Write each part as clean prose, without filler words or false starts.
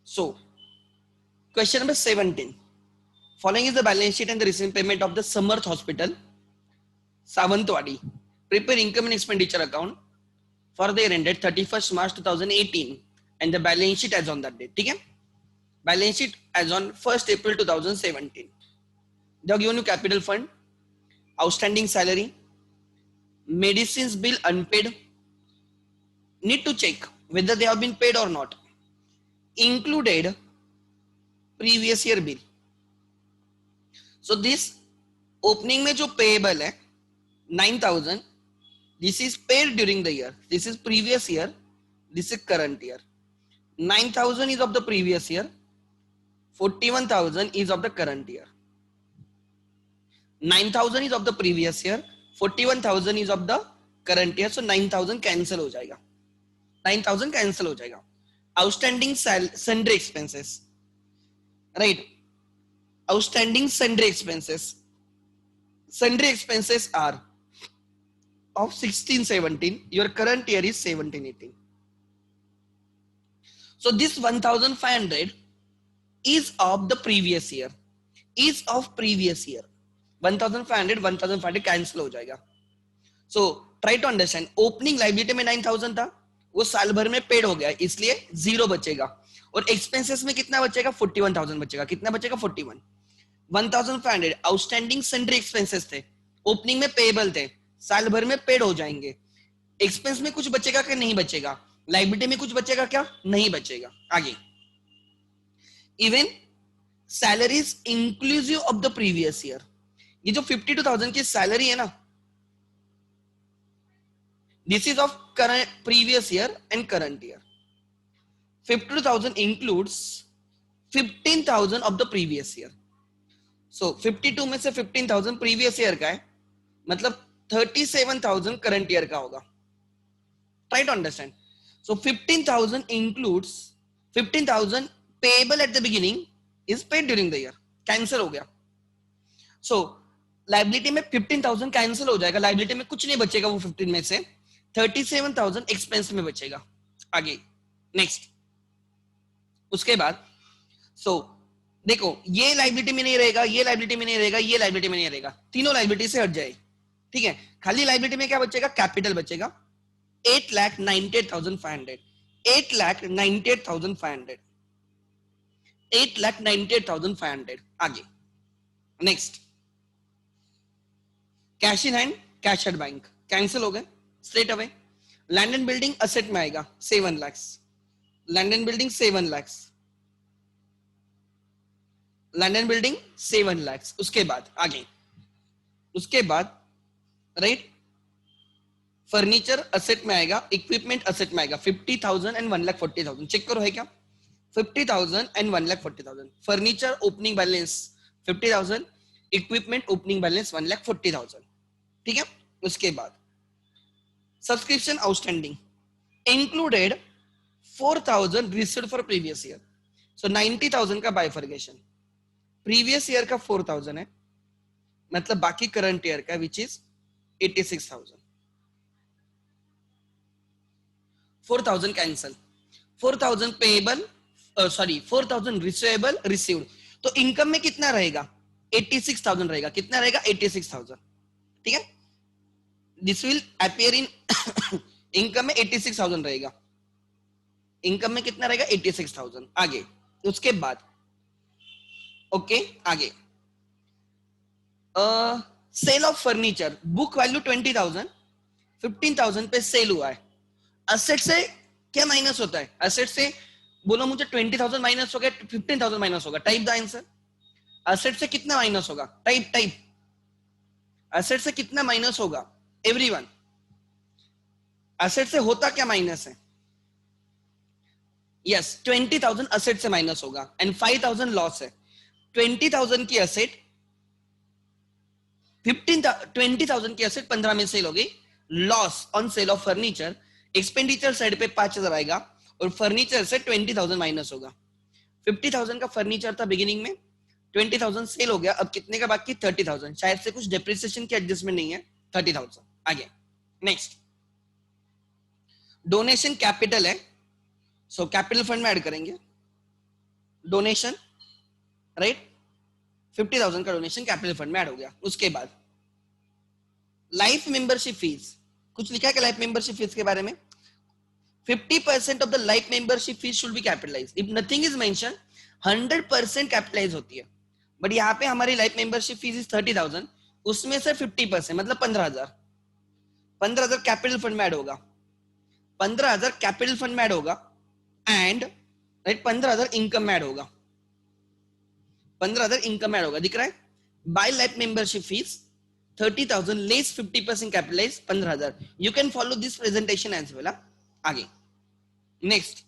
So question number 17, following is the balance sheet and the recent payment of the Samarth Hospital Savantwadi. Prepare income and expenditure account for the year ended 31st March 2018 and the balance sheet as on that date. ठीक है, balance sheet as on 1st April 2017. They have given you capital fund, outstanding salary, medicines bill unpaid, need to check whether they have been paid or not, included previous year bill. So this opening में जो payable है 9,000, this is paid during the year, this is previous year, this is current year. 9,000 is of the previous year, 41,000 is of the current year. 9,000 is of the previous year, 41,000 is of the current year. So 9,000 cancel हो जाएगा, 9,000 cancel हो जाएगा. Outstanding sundry expenses, right? Outstanding sundry expenses. Sundry expenses are of 16-17. Your current year is 17-18. So this 1,500 is of the previous year. Is of previous year. 1,500 cancel हो जाएगा. So try to understand. Opening liability में 9,000 था, वो साल भर में paid हो गया, इसलिए 0 बचेगा. और एक्सपेंसेस में कितना बचेगा? 41,000 बचेगा. कितना बचेगा? 41. 1,500 आउटस्टैंडिंग सन्ड्री एक्सपेंसेस थे, ओपनिंग में पेएबल थे, साल भर में पेड हो जाएंगे. एक्सपेंस में कुछ बचेगा क्या? नहीं बचेगा. लायबिलिटी में कुछ बचेगा क्या? नहीं बचेगा. आगे even salaries inclusive of the previous year. ये जो 52,000 की सैलरी है ना, this is of current previous year and current year. 52,000 includes 15,000 of the previous year. So 52 में से 15,000 previous year का है, मतलब 37,000 current year का होगा. Try to understand. So 15,000 includes 15,000 payable at the beginning is paid during the year. Cancel हो गया. So liability में 15,000 cancel हो जाएगा, liability में कुछ नहीं बचेगा, वो 15 में से 37,000 एक्सपेंस में बचेगा. आगे नेक्स्ट, उसके बाद देखो ये लायबिलिटी में नहीं रहेगा, ये लायबिलिटी में नहीं रहेगा, ये लायबिलिटी में नहीं रहेगा, तीनों लायबिलिटी से हट जाए. ठीक है, खाली लायबिलिटी में क्या बचेगा? कैपिटल बचेगा 8,98,500. 8,98,500. 8,98,500. आगे next, cash in hand, cash at bank cancel हो गए straight away. Land and building asset में आएगा 7 lakh. Land and building 7 lakh. Land and building 7 lakh. उसके बाद आगे, उसके बाद राइट, फर्नीचर असेट में आएगा, इक्विपमेंट असेट में आएगा 50,000 एंड 1,40,000. चेक करो है क्या? 50,000 and 1,40,000. Furniture opening balance 50,000, equipment opening balance 1,40,000. ठीक है, उसके बाद subscription outstanding included 4,000 received for previous year. So 90,000 का बाइफर्गेशन, प्रीवियस ईयर का 4,000 है, मतलब बाकी करंट ईयर का which is 86,000. 4,000 cancel, 4,000 payable, sorry 4,000 receivable received. तो इनकम में कितना रहेगा? 86,000 रहेगा. कितना रहेगा? 86,000. ठीक है, this will appear in income में 86,000 रहेगा. इनकम में कितना रहेगा? 86,000. आगे उसके बाद ओके, आगे sale of furniture, book value 20,000, 15,000 पे सेल हुआ है. असेट से क्या माइनस होता है? असेट से बोलो मुझे 20,000 माइनस होगा, 15,000 माइनस होगा. Type the answer. असेट से कितना माइनस होगा? टाइप. असेट से कितना माइनस होगा? एवरीवन, असेट से होता क्या माइनस है? यस, 20,000 असेट से माइनस होगा एंड 5,000 लॉस है. 20,000 की असेट 20,000 की असेट 15 में सेल हो गई. Loss on sale of furniture, expenditure side पे 5,000 आएगा और फर्नीचर से 20,000 माइनस होगा. 50,000 का फर्नीचर था बिगिनिंग में, 20,000 सेल हो गया, अब कितने का बाकी? 30,000. शायद से कुछ डेप्रिसिएशन की एडजस्टमेंट नहीं है. 30,000. आगे नेक्स्ट, डोनेशन कैपिटल है, सो कैपिटल फंड में ऐड करेंगे. डोनेशन, राइट, 50,000 का डोनेशन कैपिटल फंड में ऐड हो गया। उसके बाद लाइफ मेंबरशिप फीस, कुछ लिखा है क्या लाइफ मेंबरशिप फीस के बारे में? 50% of the life membership fees should be capitalized. If nothing is mentioned, 100% capitalise होती है। बट यहाँ पे हमारी लाइफ मेंबरशिप फीस इज 30,000, उसमें से 50% मतलब 15,000, 15,000 कैपिटल फंड में ऐड होगा, 15,000 कैपिटल फंड में ऐड होगा एंड राइट 15,000 इनकम में ऐड होगा, 15,000 इनकम में ऐड होगा, दिख रहा है? By life membership fees 30,000 less 50% capitalise 15,000। You can follow this presentation as well. आगे next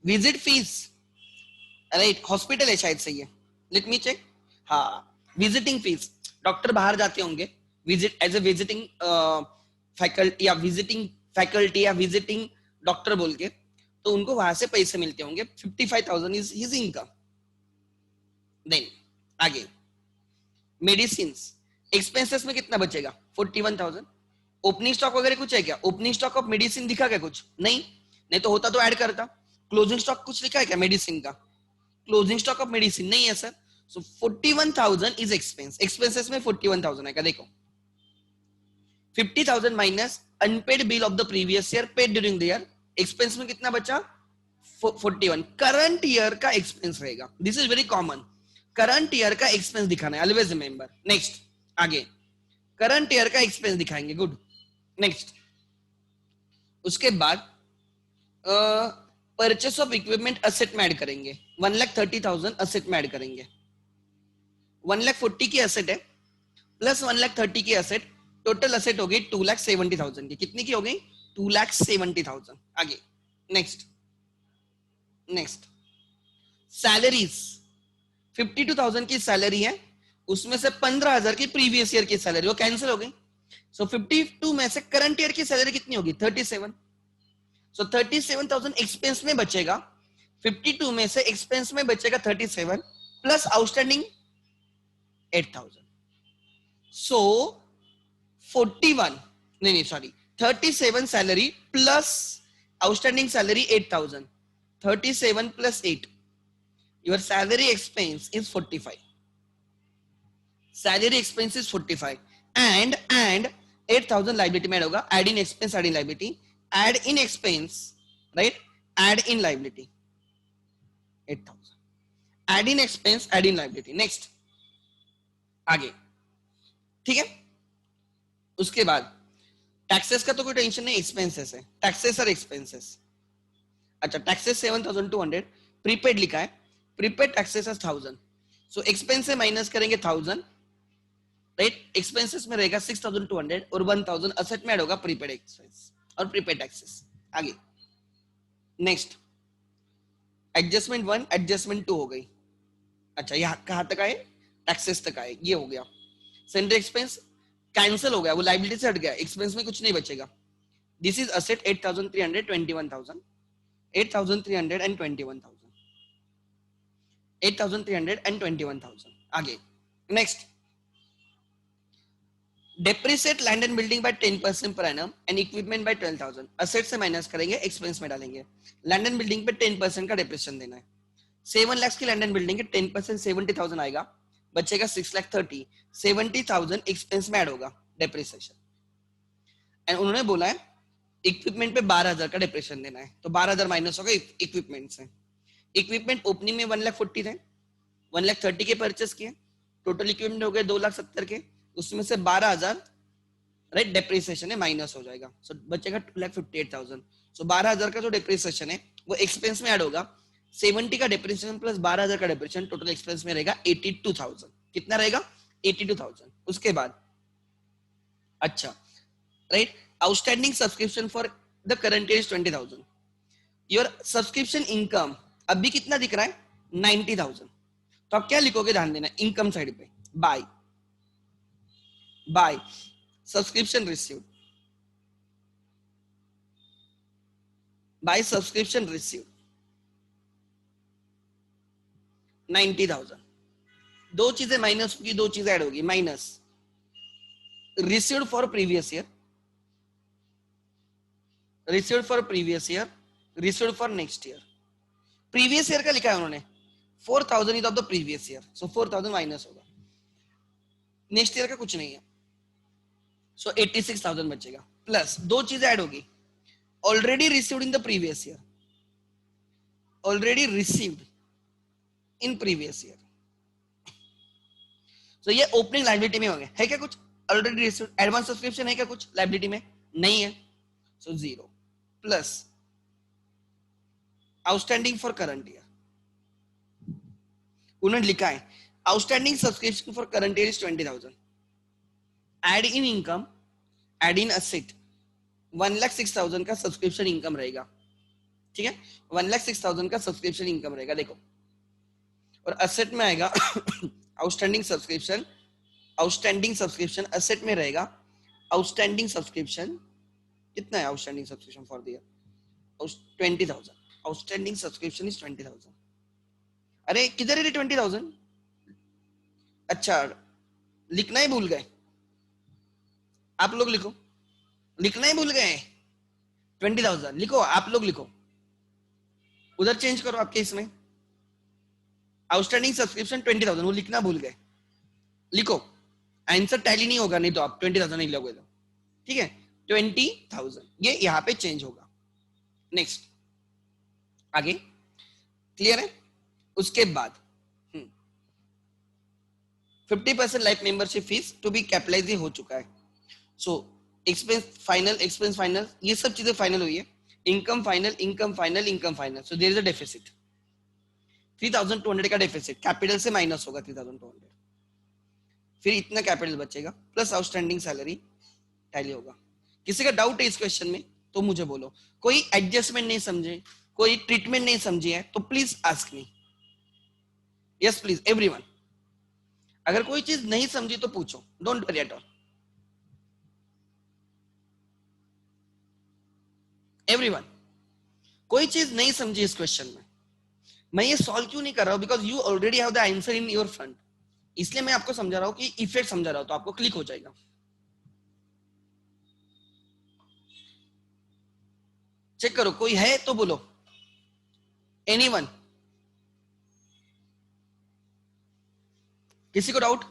visit fees, right, hospital है शायद से ये, लेट मी चेक। हाँ, विजिटिंग फीस, डॉक्टर बाहर जाते होंगे visit as a visiting faculty या विजिटिंग डॉक्टर बोल के, तो उनको वहां से पैसे मिलते होंगे। 55,000 इज हिज इनकम। देन आगे मेडिसिन एक्सपेंसेस में कितना बचेगा? 41,000। ओपनिंग स्टॉक वगैरह कुछ है क्या? ओपनिंग स्टॉक ऑफ मेडिसिन दिखा क्या कुछ? नहीं, नहीं तो होता तो ऐड करता। क्लोजिंग स्टॉक कुछ लिखा है क्या मेडिसिन का? क्लोजिंग स्टॉक ऑफ मेडिसिन नहीं है sir. So 41,000 is expense, expenses में 41,000 आएगा। देखो 50,000 minus unpaid bill of the previous year paid during the year, expense में कितना बचा? 41। करंट ईयर का एक्सपेंस रहेगा, this is very common, current year का एक्सपेंस दिखाना है, ऑलवेज रिमेंबर। नेक्स्ट आगे करंट ईयर का एक्सपेंस दिखाएंगे, गुड। नेक्स्ट उसके बाद परचेस ऑफ इक्विपमेंट असेट में ऐड करेंगे, 1,30,000 असेट में ऐड करेंगे। 1,40,000 की असेट है प्लस 1,30,000 की असेट, टोटल असेट हो गई 2,70,000 की। कितनी की हो गई? 2,70,000। आगे नेक्स्ट सैलरीज, 52,000 की सैलरी है, उसमें से 15,000 की प्रीवियस ईयर की सैलरी वो कैंसिल हो गई। सो 52 में से करंट ईयर की सैलरी कितनी होगी? 37। सो 37,000 एक्सपेंस में बचेगा, 52 में से एक्सपेंस में बचेगा 37 प्लस आउटस्टैंडिंग 8,000। सो 41 नहीं sorry 37 salary plus outstanding salary 8,000, 37 प्लस 8, your salary expense is 45, salary expense is 45 and 8,000 liability में ऐड होगा। Add in expense, add in liability, add in expense, right, add in liability 8,000, add in expense, add in liability. Next आगे, ठीक है। उसके बाद taxes का तो कोई टेंशन नहीं, एक्सपेंसेस है, टैक्सेस और एक्सपेंसेस। अच्छा टैक्सेस 7,200, प्रीपेड लिखा है, प्रीपेड टैक्सेस 1,000, सो एक्सपेंस से माइनस करेंगे 1,000, राइट, एक्सपेंसेस में रहेगा 6,200 और 1,000 असेट में ऐड होगा प्रीपेड एक्सपेंस और प्रीपेड टैक्सेस। आगे नेक्स्ट एडजस्टमेंट 1 एडजस्टमेंट 2 हो गई। अच्छा यहाँ कहां तक आए? टैक्सेस तक आए, ये हो गया। सेंट्रल एक्सपेंस कैंसिल हो गया, वो लाइबिलिटी से हट गया, एक्सपेंस में कुछ नहीं बचेगा। This is asset 8,300 21,000, 8,300 and 21,000, 8,300 and 21,000। आगे next depreciate land and building by 10% per annum and equipment by 12,000, asset से माइनस करेंगे, एक्सपेंस में डालेंगे। लैंड एंड बिल्डिंग पे 10% का डेप्रिसिएशन देना है, 7 लाख की लैंड एंड बिल्डिंग के 10% 70,000 आएगा, बचेगा 6,30,000, 70,000 एक्सपेंस में ऐड होगा डेप्रिसिएशन। एंड उन्होंने बोला है इक्विपमेंट पे 12,000 का डेप्रिसिएशन देना है, तो 12,000 माइनस होगा इक्विपमेंट से। इक्विपमेंट ओपनिंग में 1,40,000 थे, 1,30,000 के परचेस किए, टोटल इक्विपमेंट हो गए 2,70,000 के, उसमें से 12,000 राइट डेप्रिसिएशन है माइनस हो जाएगा, सो बचेगा 2,58,000। सो 12,000 का जो डेप्रिसिएशन है वो एक्सपेंस में ऐड होगा, 70 का डेप्रिसिएशन प्लस 12,000 का डेप्रिसिएशन, टोटल एक्सपेंस में रहेगा 82,000। कितना रहेगा? 82,000। उसके बाद अच्छा right outstanding subscription for the current year is 20,000, your subscription income अभी कितना दिख रहा है? 90,000। तो आप क्या लिखोगे, ध्यान देना, इनकम साइड पे by subscription received, by subscription received 90,000। दो चीजें माइनस होगी, दो चीजें ऐड होगी, minus received for previous year, received for previous year, received for next year. Previous year का लिखा है उन्होंने, 4000 is of the previous year, so 4000 minus होगा, नेक्स्ट ईयर का कुछ नहीं है, सो 86,000 बचेगा, प्लस दो चीजें ऐड होगी, already received in the previous year, already received in previous year, तो ये ओपनिंग लायबिलिटी में हो गया, है क्या कुछ ऑलरेडी रिसीव्ड, एडवांस सब्सक्रिप्शन है क्या कुछ लायबिलिटी में, नहीं है, so 0 plus outstanding for current year, उन्होंने लिखा है outstanding subscription for current year is 20,000, add in income, add in asset, 1,06,000 का सब्सक्रिप्शन इनकम रहेगा, ठीक है, 1,06,000 का सब्सक्रिप्शन इनकम रहेगा, देखो, और असेट में आएगा आउटस्टैंडिंग सब्सक्रिप्शन असेट में रहेगा, आउटस्टैंडिंग सब्सक्रिप्शन कितना है, outstanding subscription for the year 20,000, outstanding subscription is 20,000, अरे किधर है 20,000, अच्छा लिखना ही भूल गए आप लोग, लिखो, लिखना ही भूल गए, 20,000 लिखो, आप लोग लिखो, उधर चेंज करो आपके इसमें, आउटस्टैंडिंग सब्सक्रिप्शन 20,000 वो लिखना भूल गए, लिखो, आंसर टैली नहीं होगा नहीं तो आप 20,000 नहीं लोगे तो, ठीक है, 20,000 ये यहां पे चेंज होगा, नेक्स्ट आगे, क्लियर है, उसके बाद 50% life membership fees to be capitalise हो चुका है, सो एक्सपेंस फाइनल ये सब चीजें फाइनल हुई है, income final, so there is a deficit 3,200 का डेफिसिट, कैपिटल से माइनस होगा 3,200, फिर इतना कैपिटल बचेगा प्लस आउटस्टैंडिंग सैलरी टैली होगा, किसी का डाउट है इस क्वेश्चन में तो मुझे बोलो, कोई एडजस्टमेंट नहीं समझे, कोई ट्रीटमेंट नहीं समझी है तो please ask me, yes please everyone, अगर कोई चीज नहीं समझी तो पूछो, don't worry at all, everyone, कोई चीज नहीं समझी इस क्वेश्चन में, मैं ये सॉल्व क्यों नहीं कर रहा हूं, because you already have the answer in your front, इसलिए मैं आपको समझा रहा हूं कि इफेक्ट समझा रहा हूं तो आपको क्लिक हो जाएगा, चेक करो कोई है तो बोलो, एनीवन, किसी को doubt,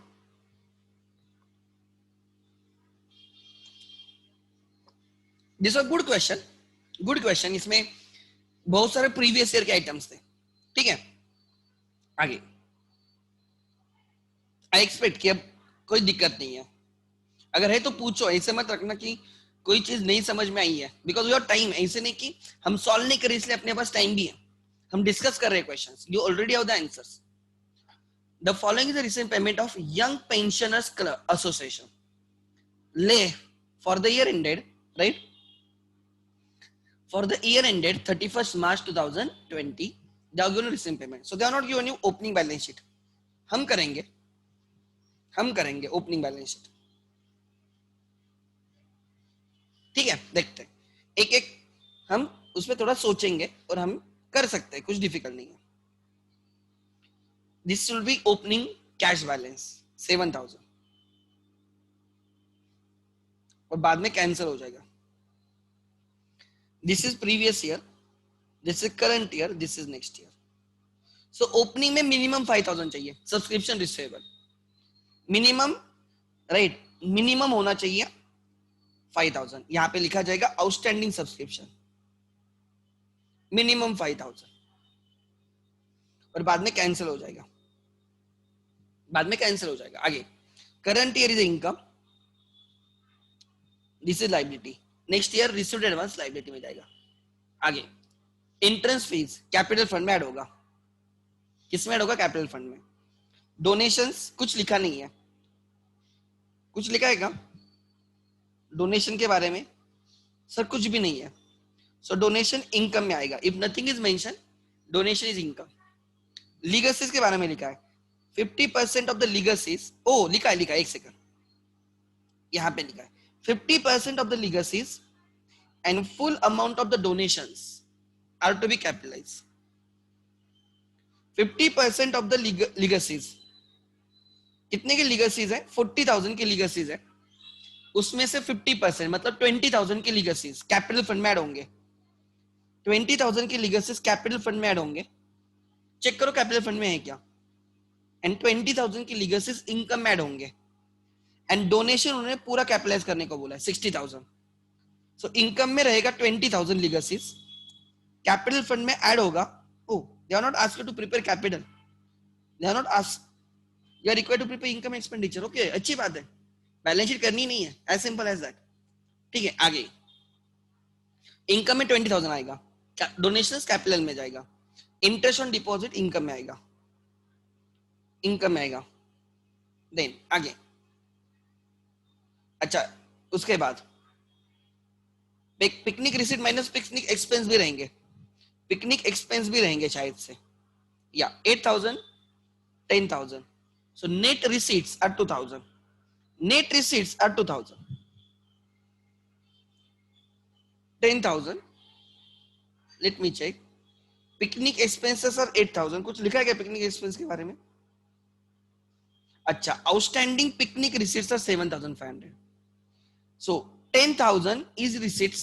this was good question, इसमें बहुत सारे प्रीवियस ईयर के आइटम्स थे, ठीक है, आगे आई एक्सपेक्ट कि अब कोई दिक्कत नहीं है, अगर है तो पूछो, ऐसे मत रखना कि कोई चीज नहीं समझ में आई है, बिकॉज योर टाइम, ऐसे नहीं कि हम सॉल्व नहीं करें इसलिए अपने पास टाइम भी है, हम डिस्कस कर रहे हैं questions, you already have the answers, the following is the recent payment of young pensioners association, ले for the year ended, right, for the year ended 31st March 2020, they are going to receive payment, so they are not given you opening balance sheet, हम करेंगे opening balance sheet, ठीक है, देखते हैं एक एक, हम उसमें थोड़ा सोचेंगे और हम कर सकते हैं, कुछ डिफिकल्ट नहीं है, this will B opening cash balance 7,000 और बाद में कैंसिल हो जाएगा, this is previous year, this is current year, this is next year, so opening में मिनिमम 5,000 चाहिए, subscription receivable minimum, right, minimum होना चाहिए 5,000, यहां पे लिखा जाएगा आउटस्टैंडिंग सब्सक्रिप्शन मिनिमम 5,000 और बाद में कैंसिल हो जाएगा, आगे current year is income, this is liability, next year received advance liability में जाएगा, आगे एंट्रेंस फीस कैपिटल फंड में ऐड होगा, किसमें ऐड होगा, कैपिटल फंड में, डोनेशंस कुछ लिखा नहीं है, कुछ लिखा है क्या डोनेशन के बारे में, सर कुछ भी नहीं है, सो डोनेशन इनकम में आएगा, if nothing is mention donation is income, legacies के बारे में लिखा है 50% ऑफ द लीगसीज, ओ लिखा है एक सेकंड, यहां पे लिखा है 50% of the legacies and full amount of the donations are to be capitalized. 50% of the legacies, कितने के legacies है, 40,000 के legacies है, उसमें से 50% मतलब 20,000 के legacies कैपिटल फंड में ऐड होंगे, 20,000 के legacies कैपिटल फंड में ऐड होंगे, चेक करो कैपिटल फंड में है क्या, एंड 20,000 की लीगसीज इनकम में ऐड होंगे, एंड डोनेशन उन्होंने पूरा कैपिटलाइज करने को बोला है 60,000। सो इनकम में रहेगा 20,000 लीगसीज, कैपिटल फंड में ऐड होगा। Oh they are not asked to prepare capital, they are not asked, you are required to prepare income expenditure. Okay, अच्छी बात है, बैलेंस शीट करनी नहीं है, एज सिंपल एज दैट। ठीक है, आगे इनकम में 20,000 आएगा, डोनेशन कैपिटल में जाएगा, इंटरेस्ट ऑन डिपॉजिट इनकम में आएगा, इनकम में आएगा। देन आगे, अच्छा उसके बाद picnic receipt minus picnic expense भी रहेंगे, पिकनिक एक्सपेंस भी रहेंगे शायद से, या 8,000 10,000। So net receipts are 2,000, net receipts are 2,000 10,000। Let me check, picnic expenses are 8,000। कुछ लिखा है क्या पिकनिक एक्सपेंस के बारे में? अच्छा, outstanding picnic receipts are 7,500। So 10,000 is receipts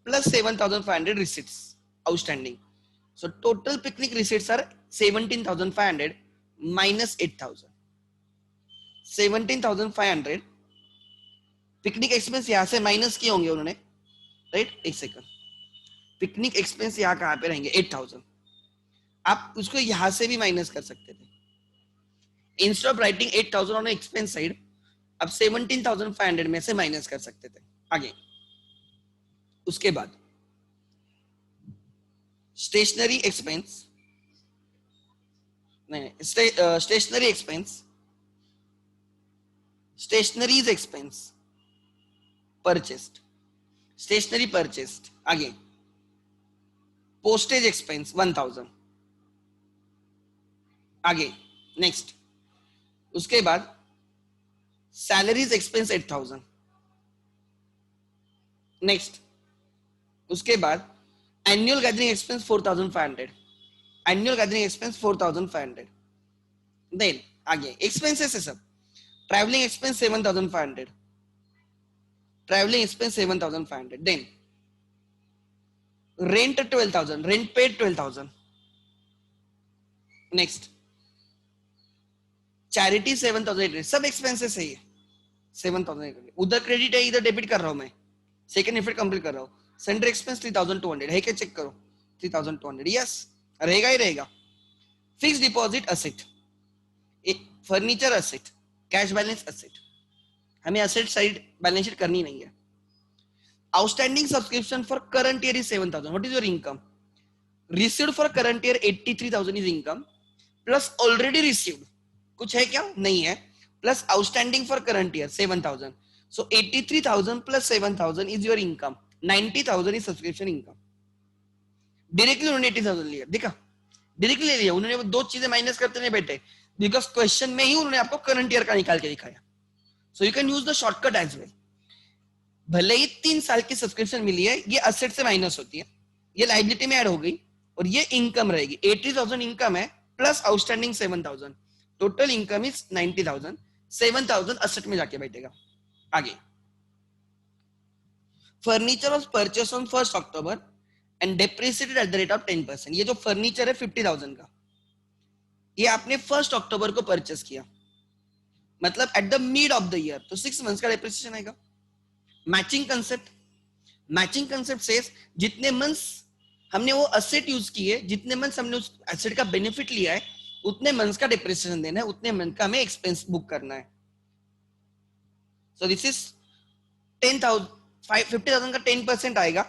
plus 7,500 receipts outstanding. So total picnic receipts are 17,500 minus 8,000. 17,500 picnic expense यहां से माइनस किए होंगे उन्होंने, राइट? एक सेकंड, पिकनिक एक्सपेंस यहां कहां पे रहेंगे? 8,000। आप उसको यहां से भी माइनस कर सकते थे, instead of writing 8,000 on expense side, अब 17,500 में से माइनस कर सकते थे। आगे उसके बाद स्टेशनरी एक्सपेंस, नहीं stationery expense, stationeries expense purchased, stationery purchased. आगे पोस्टेज एक्सपेंस 1,000। आगे नेक्स्ट, उसके बाद सैलरीज एक्सपेंस 8,000। नेक्स्ट उसके बाद annual gathering expense 4,500, annual gathering expense 4,500। Then आगे एक्सपेंसेस है सब, travelling expense 7,500, travelling expense 7,500। Then rent 12,000, rent paid 12,000। Next charity 7,800, सब एक्सपेंसेस है ये 7,800। उधर क्रेडिट है, इधर डेबिट कर रहा हूं मैं, सेकंड इफेक्ट कंप्लीट कर रहा हूं। सेंटर एक्सपेंस 3,200 है क्या? चेक करो 3,200, यस रहेगा ही रहेगा। Fix deposit asset, furniture asset, cash balance asset, हमें असेट साइड बैलेंस शीट करनी नहीं है। Outstanding subscription for current year is 7,000। What is your income? Received for current year 83,000 is income, plus already received कुछ है क्या? नहीं है, plus outstanding for current year 7,000। So 83,000 plus 7,000 is your income, 90,000 is subscription income. Directly उन्होंने 80,000 लिया, देखा directly ले लिया उन्होंने, वो दो चीजें माइनस करते नहीं बैठे, बिकॉज क्वेश्चन में ही उन्होंने आपको करंट ईयर का निकाल के दिखाया। So you can use the shortcut as well. भले ही 3 साल की सब्सक्रिप्शन मिली है, ये असेट से माइनस होती है, ये लाइबिलिटी में ऐड हो गई, और ये इनकम रहेगी। 80,000 इनकम है plus outstanding 7,000, total income is 90,000। 7,000 asset में जाके बैठेगा। आगे furniture was purchase on 1 October and depreciated at the rate of 10%। ये जो फर्नीचर है 50,000 का, ये आपने 1 अक्टूबर को परचेस किया, मतलब at the mid of the year, तो 6 मंथ्स का डेप्रिसिएशन आएगा। Matching concept, matching concept says जितने मंथ्स हमने वो असेट यूज किए, जितने मंथ्स हमने उस एसेट का बेनिफिट लिया है, उतने मंथ्स का डेप्रिसिएशन देना है, उतने मंथ का हमें एक्सपेंस बुक करना है। सो दिस इज 10,000, 50,000 का 10% आएगा,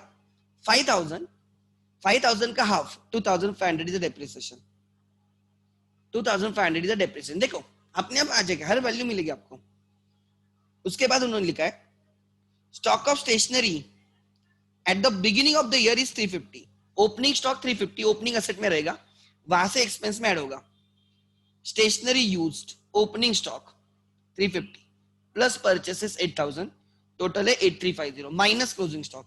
5,000 का half 2,500 is depreciation, 2,500 is depreciation. देखो अपने आप आ जाएगा, हर वैल्यू मिलेगी आपको। उसके बाद उन्होंने लिखा है stock of stationery at the beginning of the year is 350, opening stock 350 opening asset में रहेगा, वहां से एक्सपेंस में ऐड होगा। Stationery used opening stock 350 plus purchases 8,000, total है 8,350 minus closing stock,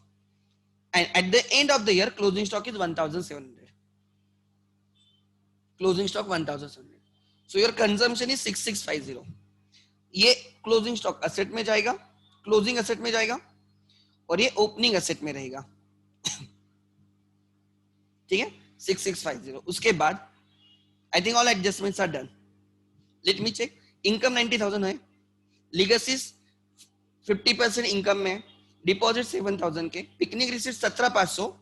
and at the end of the year closing stock is 1,700, closing stock 1,700। So your consumption is 6,650। ये closing stock asset में जाएगा, closing asset में जाएगा, और ये opening asset में रहेगा। ठीक है, 6,650। उसके बाद I think all adjustments are done. Let me check. Income 90,000 है, legacies 50% income में, deposit 7,000 के, picnic receipt 17,500,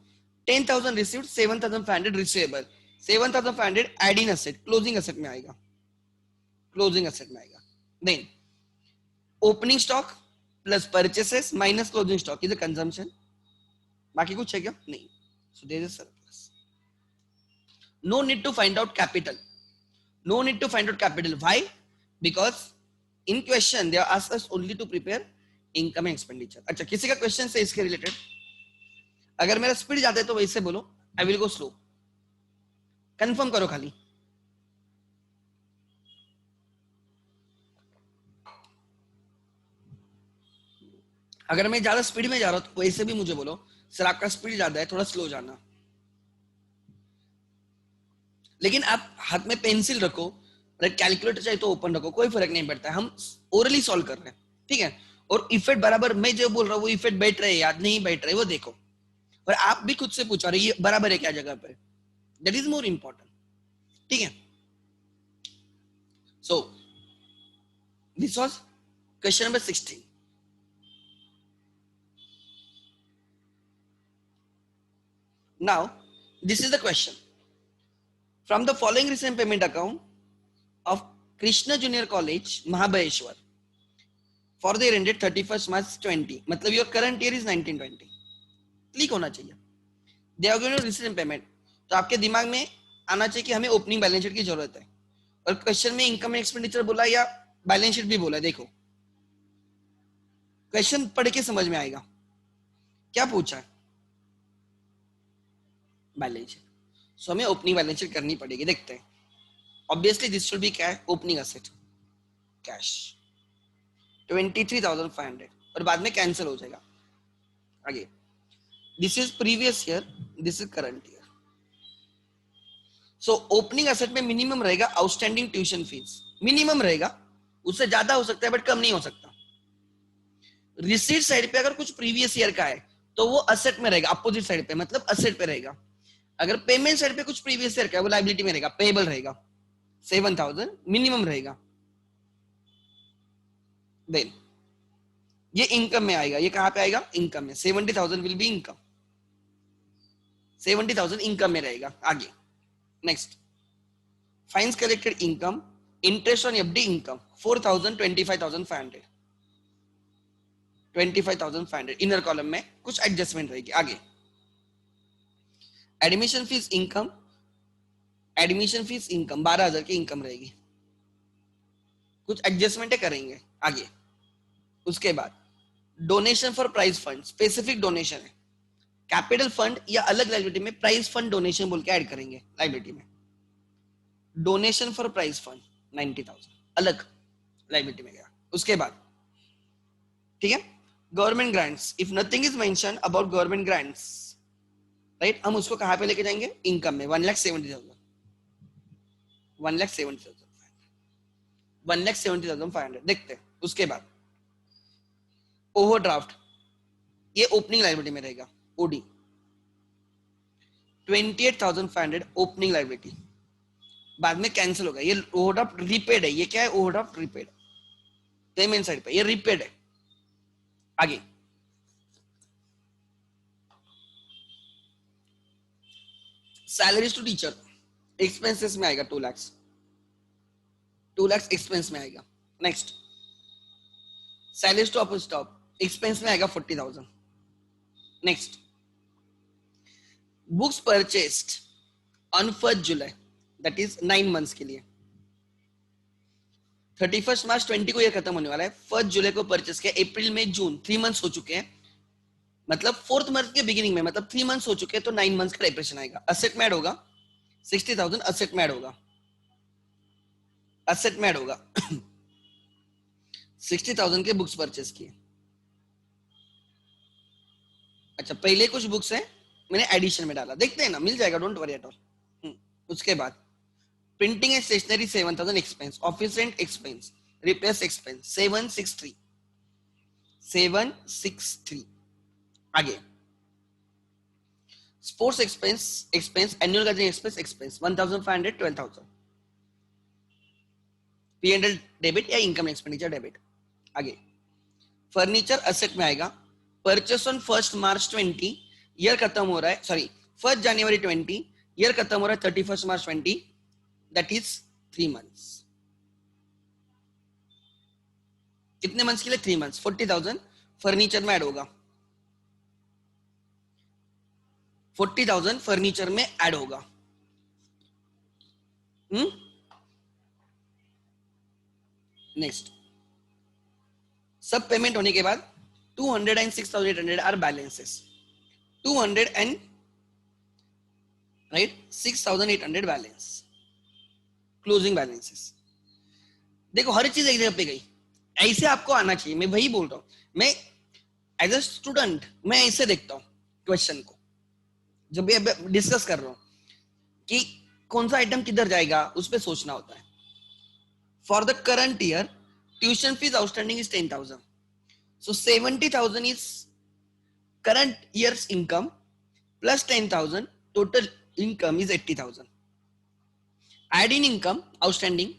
10,000 received, 7,500 receivable, 7,500 add in asset, closing asset में आएगा, closing asset में आएगा. Then opening stock plus purchases minus closing stock is a consumption. बाकी कुछ है क्या? नहीं. So there is a surplus. No need to find out capital. No need to find out capital. Why? Because in question they ask us only to prepare income and expenditure. अच्छा, किसी का question से इसके related? अगर मेरा speed ज्यादा है तो वैसे बोलो, I will go slow. Confirm करो खाली. अगर मैं ज्यादा स्पीड में जा रहा हूं तो वैसे भी मुझे बोलो, सर आपका स्पीड ज्यादा है, थोड़ा स्लो जाना. लेकिन आप हाथ में पेंसिल रखो, कैलकुलेटर चाहिए तो ओपन रखो, कोई फर्क नहीं पड़ता है. हम ओरली सॉल्व कर रहे हैं, ठीक है. और इफेक्ट बराबर मैं जो बोल रहा हूँ वो इफेक्ट बैठ रहे, याद नहीं बैठ रहे, वो देखो. और आप भी खुद से पूछा रहे ये बराबर है क्या जगह पे. दैट इज मोर इंपॉर्टेंट, ठीक है. So this was question number 16. Now this is the question. From the following recent payment account of Krishna Junior College, Mahabeshwar, for the year ended 31st March 20, मतलब your current year is 1920. Click होना चाहिए. They are going to receive payment. तो आपके दिमाग में आना चाहिए कि हमें ओपनिंग बैलेंस शीट की जरूरत है. और क्वेश्चन में इनकम एक्सपेंडिचर बोला या बैलेंस शीट भी बोला. देखो क्वेश्चन पढ़ के समझ में आएगा क्या पूछा है. Balance sheet. सो हमें ओपनिंग बैलेंस शीट करनी पड़ेगी. देखते हैं. ऑब्वियसली दिस शुड बी क्या है, ओपनिंग असेट कैश 23,500 और बाद में कैंसिल हो जाएगा. आगे this is previous year, this is current year. So opening asset में मिनिमम रहेगा आउटस्टैंडिंग ट्यूशन फीस, मिनिमम रहेगा, उससे ज्यादा हो सकता है बट कम नहीं हो सकता. रिसीट साइड पे अगर कुछ प्रीवियस ईयर का है तो वो असेट में रहेगा, अपोजिट साइड पे मतलब असेट पे रहेगा. अगर पेमेंट साइड पे कुछ प्रीवियस ईयर का है वो लायबिलिटी में रहेगा, पेएबल रहेगा. 7,000 मिनिमम रहेगा. देन ये इनकम में आएगा. ये कहां पे आएगा? इनकम में. 70,000 विल बी इनकम. 70,000 इनकम में रहेगा. आगे next fines collected income, interest on FD income 4,000, 25,500, 25,500 inner column में कुछ एडजस्टमेंट रहेगी. आगे admission fees income, admission fees income 12,000 की इनकम रहेगी. कुछ एडजस्टमेंट करेंगे. आगे उसके बाद donation for prize fund, specific donation है. कैपिटल फंड या अलग लाइबिलिटी में प्राइज फंड डोनेशन बोल के ऐड करेंगे लाइबिलिटी में. डोनेशन फॉर प्राइज फंड 90,000 अलग लाइबिलिटी में गया. उसके बाद ठीक है government grants, if nothing is mention about government grants, right, हम उसको कहां पे लेके जाएंगे? इनकम में. 1,70,000, 1,70,000, 1,70,500. देखते हैं. उसके बाद ओवरड्राफ्ट, ये ओपनिंग लाइबिलिटी में रहेगा. ओडी 28,500 ओपनिंग लाइबिलिटी, बाद में कैंसिल होगा. ये ओवरड्राफ्ट रीपेड है. ये क्या है? ओवरड्राफ्ट रीपेड, पेमेंट साइड पे ये रीपेड है. आगे सैलरीज टू टीचर एक्सपेंसेस में आएगा 2 लाख, 2 लाख एक्सपेंस में आएगा. Next salaries to office staff expense में आएगा 40,000. Next books purchased on 1 July, that is 9 months के लिए. 31 मार्च 20 को ये खत्म होने वाला है. 1 जुलाई को परचेस किया, अप्रैल में जून 3 मंथ्स हो चुके हैं, मतलब 4th मंथ के बिगिनिंग में, मतलब 3 मंथ्स हो चुके हैं तो 9 मंथ्स का डिप्रेशन आएगा. असेट में ऐड होगा 60,000, असेट में ऐड होगा, असेट में ऐड होगा 60,000 के बुक्स परचेस किए. अच्छा पहले कुछ बुक्स हैं मैंने एडिशन में डाला, देखते हैं ना, मिल जाएगा, डोंट वरी एट ऑल. उसके बाद printing and stationery 7,000 expense, office rent expense, repairs expense 763, 763. आगे sports expense, expense annual gathering expense, expense 1,500, 12,000. P&L debit या इनकम एक्सपेंडिचर डेबिट। आगे फर्नीचर असेट में आएगा, परचेस ऑन 1 मार्च 20, ईयर खत्म हो रहा है, सॉरी 1 जनवरी 20, ईयर खत्म हो रहा है 31 मार्च 20, दैट इज 3 मंथ्स। कितने मंथ्स के लिए? 3 मंथ्स। 40,000 फर्नीचर में ऐड होगा, 40,000 फर्नीचर में ऐड होगा। नेक्स्ट, सब पेमेंट होने के बाद 200 and 6,800 are balances. 200 and right 6,800 balance, closing balances. देखो हर चीज एक जगह पे गई, ऐसे आपको आना चाहिए। मैं वही बोल रहा हूं, मैं एज अ स्टूडेंट मैं ऐसे देखता हूं क्वेश्चन को, जब भी डिस्कस कर रहा हूं कि कौन सा आइटम किधर जाएगा, उस पर सोचना होता है। For the current year tuition fees outstanding is 10,000, so 70,000 is current year's income plus 10,000, total income is 80,000. Add in income outstanding,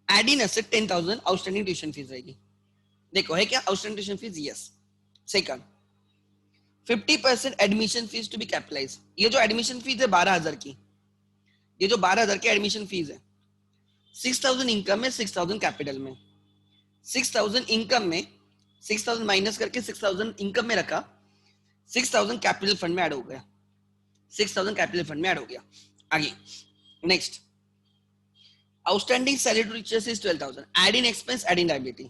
add in asset 10,000, outstanding tuition fees रहेगी। देखो है क्या outstanding tuition fees? yes. Second, 50% admission fees to be capitalized। ये जो admission fees है 12,000 की, ये जो 12,000 की admission fees है, 6,000 income में, 6,000 capital में। 6,000 income में 6,000 माइनस करके 6,000 इनकम में रखा, 6,000 कैपिटल फंड में ऐड हो गया, 6,000 कैपिटल फंड में ऐड हो गया। आगे next, outstanding salary to teachers is 12,000, add in expense, add in liability.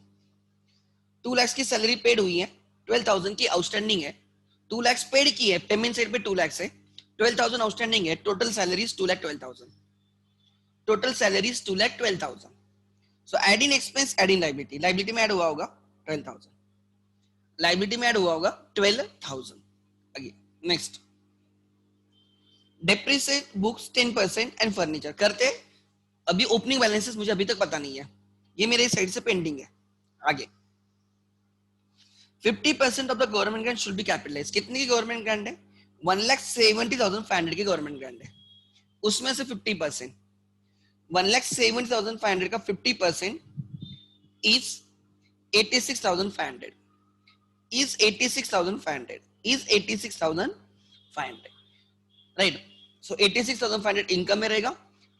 2 lakh की सैलरी पेड हुई है, 12,000 की आउटस्टैंडिंग है, 2 लाख पेड की है, पेमेंट साइड पे 2 लाख है, 12,000 आउटस्टैंडिंग है, total salary is 2,12,000, total salary is 2,12,000। So add in expense, add in liability, liability में ऐड हुआ होगा 12,000, लायबिलिटी में ऐड हुआ होगा 12,000। अगे next, depreciate books 10% and furniture करते। अभी ओपनिंग बैलेंसेस मुझे अभी तक पता नहीं है, ये मेरे साइड से पेंडिंग है। आगे 50% of the government grant should be capitalise. कितनी की गवर्नमेंट ग्रांट है? 1,70,500 की गवर्नमेंट ग्रांट है, उसमें से 50%, 1,70,500 का 50% is 86,500, is 86,500, is 86,500, right. So 86,500 income में रहेगा,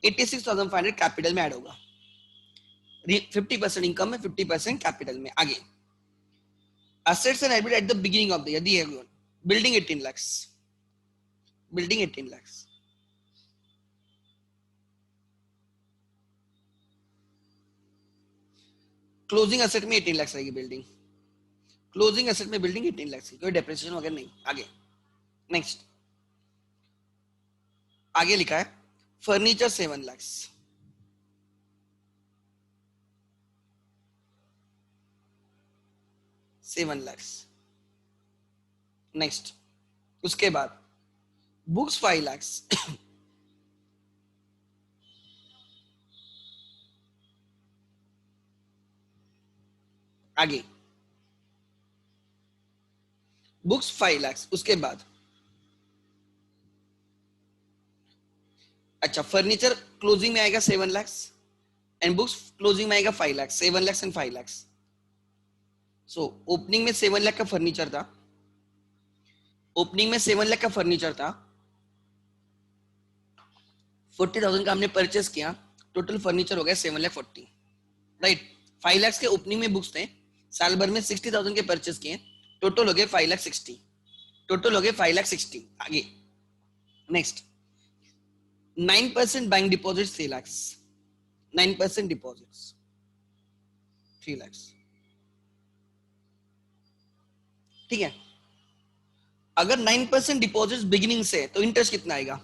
86,500 कैपिटल में ऐड होगा, 50% इनकम में, 50% कैपिटल में। आगे assets and liability at the beginning of the year, दिए हुए building 18 lakhs, building 18 lakhs, closing asset में 18 lakhs रहेगी बिल्डिंग, क्लोजिंग एसेट में बिल्डिंग 18 lakhs की, कोई डेप्रिसिएशन वगैरह नहीं। आगे नेक्स्ट, आगे लिखा है फर्नीचर 7 lakhs, नेक्स्ट उसके बाद बुक्स 5 lakhs, आगे बुक्स 5 lakhs, उसके बाद अच्छा फर्नीचर क्लोजिंग में आएगा 7 lakhs एंड बुक्स क्लोजिंग में आएगा 5 lakhs, 7 lakhs and 5 lakhs। So opening में 7 लाख का फर्नीचर था, ओपनिंग में 7 लाख का फर्नीचर था, 40,000 का हमने परचेस किया, टोटल फर्नीचर हो गया 7,40,000, राइट। 5 lakhs के ओपनिंग में बुक्स थे, साल भर में 60,000 के परचेस किए, टोटल हो गए 5,60,000, टोटल हो गए 5,60,000। आगे next, 9% bank deposit 3 lakhs, 9% deposits 3 lakhs, ठीक है। अगर 9% डिपॉजिट्स बिगिनिंग से, तो इंटरेस्ट कितना आएगा?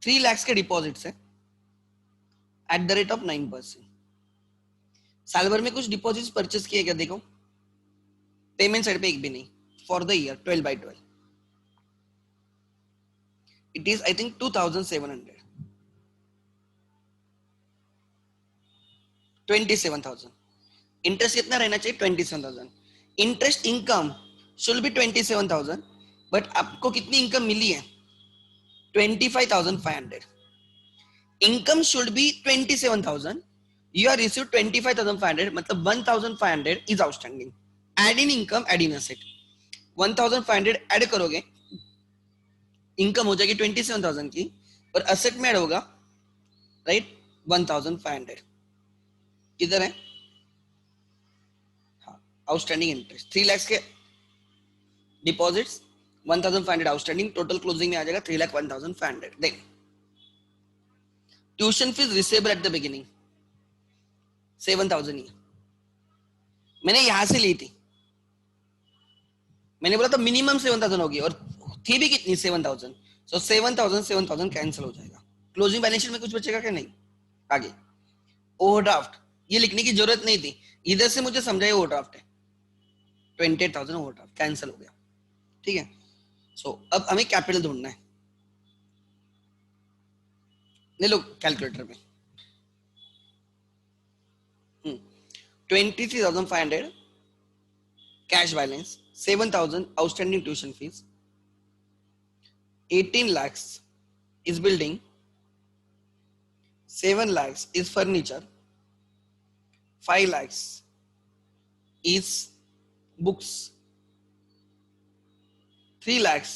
3 lakhs के डिपॉजिट से एट द रेट ऑफ 9%। साल भर में कुछ डिपॉजिट्स परचेस किए क्या? देखो पेमेंट साइड पे एक भी नहीं, for the year 12/12 it is I think 2,700, 27,000। Interest कितना रहना चाहिए? 27,000। Interest income should B 27,000, but आपको कितनी इनकम मिली है? 25,500। Income should B 27,000, You are received 25,500, मतलब 1,500 is outstanding. Add in income, add in asset. 1,500 add करोगे, इनकम हो जाएगी 27,000 की, और असेट में ऐड होगा, राइट, 1,500. किधर है? हाँ, आउटस्टैंडिंग इंटरेस्ट 3 लाख के डिपॉजिट्स, 1,500 आउटस्टैंडिंग, टोटल क्लोजिंग में आ जाएगा 3,01,500. Then tuition fees receivable at the beginning 7,000 ही मैंने यहां से ली थी. मैंने बोला था मिनिमम 7,000 होगी, और थी भी कितनी? 7,000. सो 7,000 कैंसिल हो जाएगा. क्लोजिंग बैलेंस शीट में कुछ बचेगा क्या? नहीं. आगे ओवरड्राफ्ट, ये लिखने की जरूरत नहीं थी, इधर से मुझे समझाइए ओवरड्राफ्ट है. 28,000 ओवरड्राफ्ट कैंसिल हो गया. ठीक है. सो अब हमें कैपिटल ढूंढना है. ले लो कैलकुलेटर में. 23,500 cash balance, 7,000 outstanding tuition fees, 18 lakhs is building, 7 lakhs is furniture, 5 lakhs is books, 3 lakhs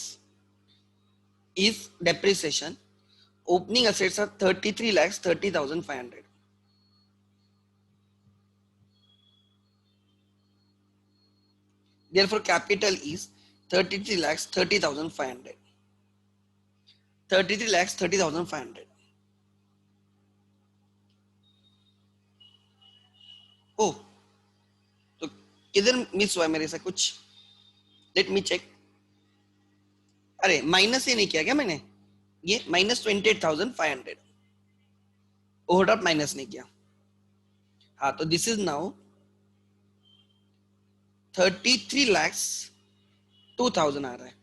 is depreciation. Opening assets are 33 lakhs 30,500. Therefore, capital is 33 lakhs 30,500. 33 lakhs 30,500. Oh, तो किधर मिस हुआ मेरे से कुछ? Let me check. अरे minus ही नहीं किया क्या मैंने? ये -28,500 ओवरड्राफ्ट माइनस नहीं किया. हाँ, तो दिस इज नाउ 33 lakhs 2,000 आ रहा है.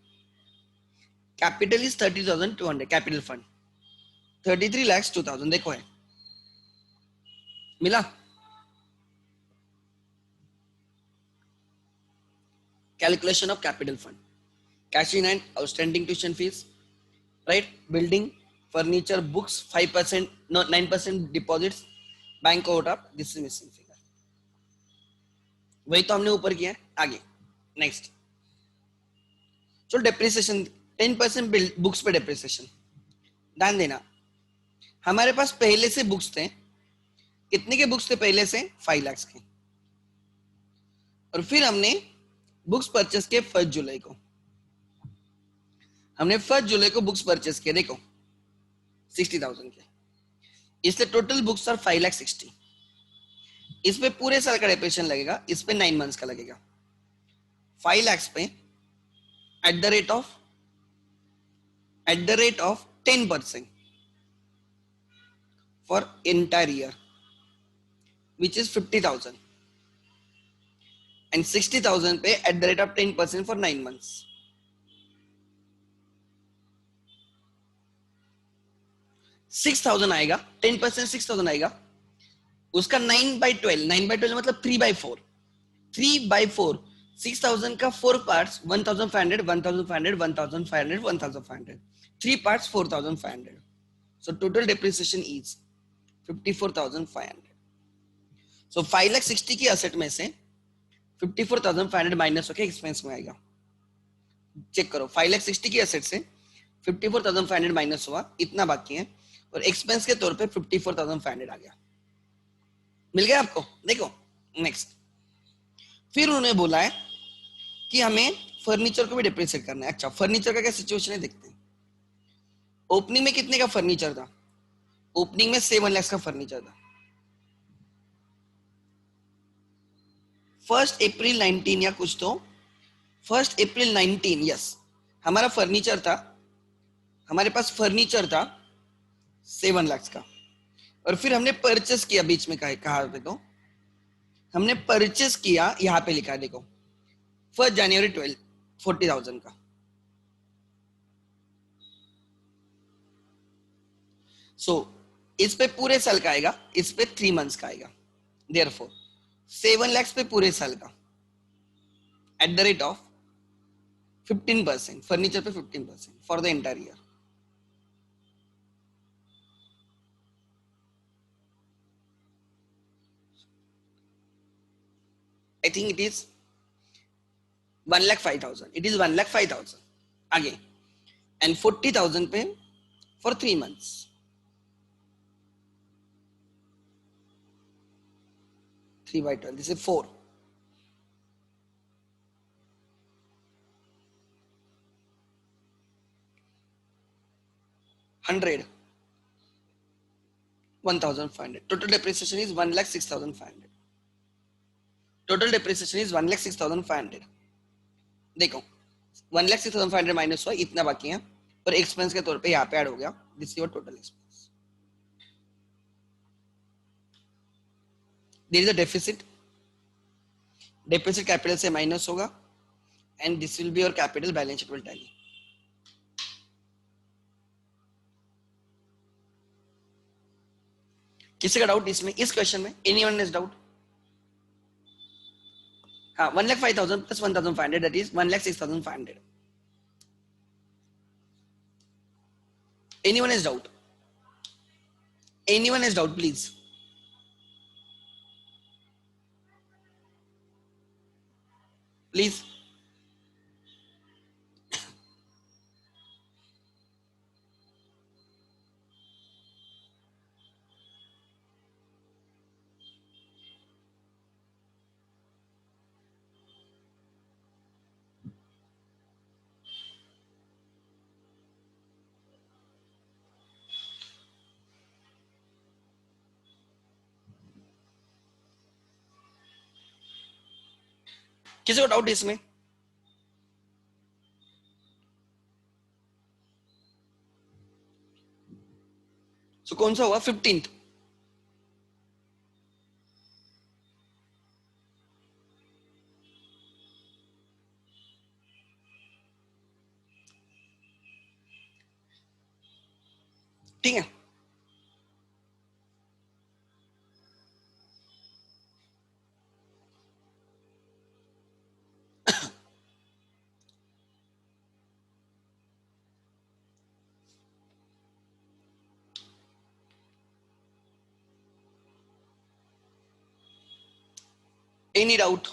Capital is 30,200. Capital fund 33 lakhs 2,000. देखो है, मिला. Calculation of capital fund. Cash in hand, outstanding tuition fees, right? Building, furniture, books, 5%, no 9% deposits, bank overdraft. This is missing figure. वही तो हमने ऊपर किया है. आगे नेक्स्ट, चलो डेप्रिसिएशन 10% बुक्स पे डेप्रिसिएशन. ध्यान देना, हमारे पास पहले से बुक्स थे. कितने के बुक्स थे पहले से? 5 lakhs के. और फिर हमने बुक्स परचेस किए 1 जुलाई को. हमने 1 जुलाई को बुक्स परचेस किए, देखो 60,000 के. इसलिए टोटल बुक्स आर 5,60,000. इस पे पूरे साल का डेप्रिसिएशन लगेगा, इस पे 9 मंथ्स का लगेगा. 5 lakhs पे at the rate of 10% for entire year, which is 50,000, and 60,000 पे at the rate of 10% for 9 months. $6,000 आएगा. 10% 6,000 आएगा. उसका 9/12 मतलब 3/4. 3/4 6,000 का 4 parts 1,500 1,500 1,500 1,500. 3 parts 4,500. So total depreciation is 54,500. So 5,60,000 की असेट में से 54,500 माइनस होकर एक्सपेंस में आएगा. चेक करो, 5,60,000 की असेट से 54,500 माइनस हुआ, इतना बाकी है, और एक्सपेंस के तौर पे 54,500 आ गया. मिल गया आपको? देखो नेक्स्ट. फिर उन्होंने बोला है कि हमें फर्नीचर को भी डिप्रिसिएट करना है. अच्छा, फर्नीचर का क्या सिचुएशन है देखते हैं. ओपनिंग में कितने का फर्नीचर था? ओपनिंग में 7 lakhs का फर्नीचर था. 1 अप्रैल 19 या कुछ तो 1 अप्रैल 19, यस, हमारा फर्नीचर था, हमारे पास फर्नीचर था 7 lakhs का. और फिर हमने परचेस किया, बीच में कहा पे तो हमने परचेस किया, यहां पे लिखा है देखो 1 जनवरी 12 40,000 का. सो इस पे पूरे साल का आएगा, इस पे 3 months का आएगा. देयरफॉर 7 lakhs पे पूरे साल का at the rate of 15%, furniture पे 15% for the entire year. I think it is 1,05,000. It is 1,05,000. Again, and 40,000 पे for 3 months. 3 by 12. This is 4. 100. 1,500. Total depreciation is 1,06,500. Total depreciation is 1,06,500. देखो 1,06,500 minus हुआ, इतना बाकी है और एक्सपेंस के तौर पे यहाँ पे ऐड हो गया. This your total expense. There is a deficit. Deficit capital से माइनस होगा and this will be your capital balance sheet will tally. किसी का डाउट इसमें, इस क्वेश्चन में? Anyone has doubt? हाँ, 1,05,000 plus 1,500, that is 1,06,500. Anyone has doubt? Anyone has doubt, please? Please. किसी को डाउट इसमें? सो कौन सा हुआ 15th? ठीक है. Any doubt?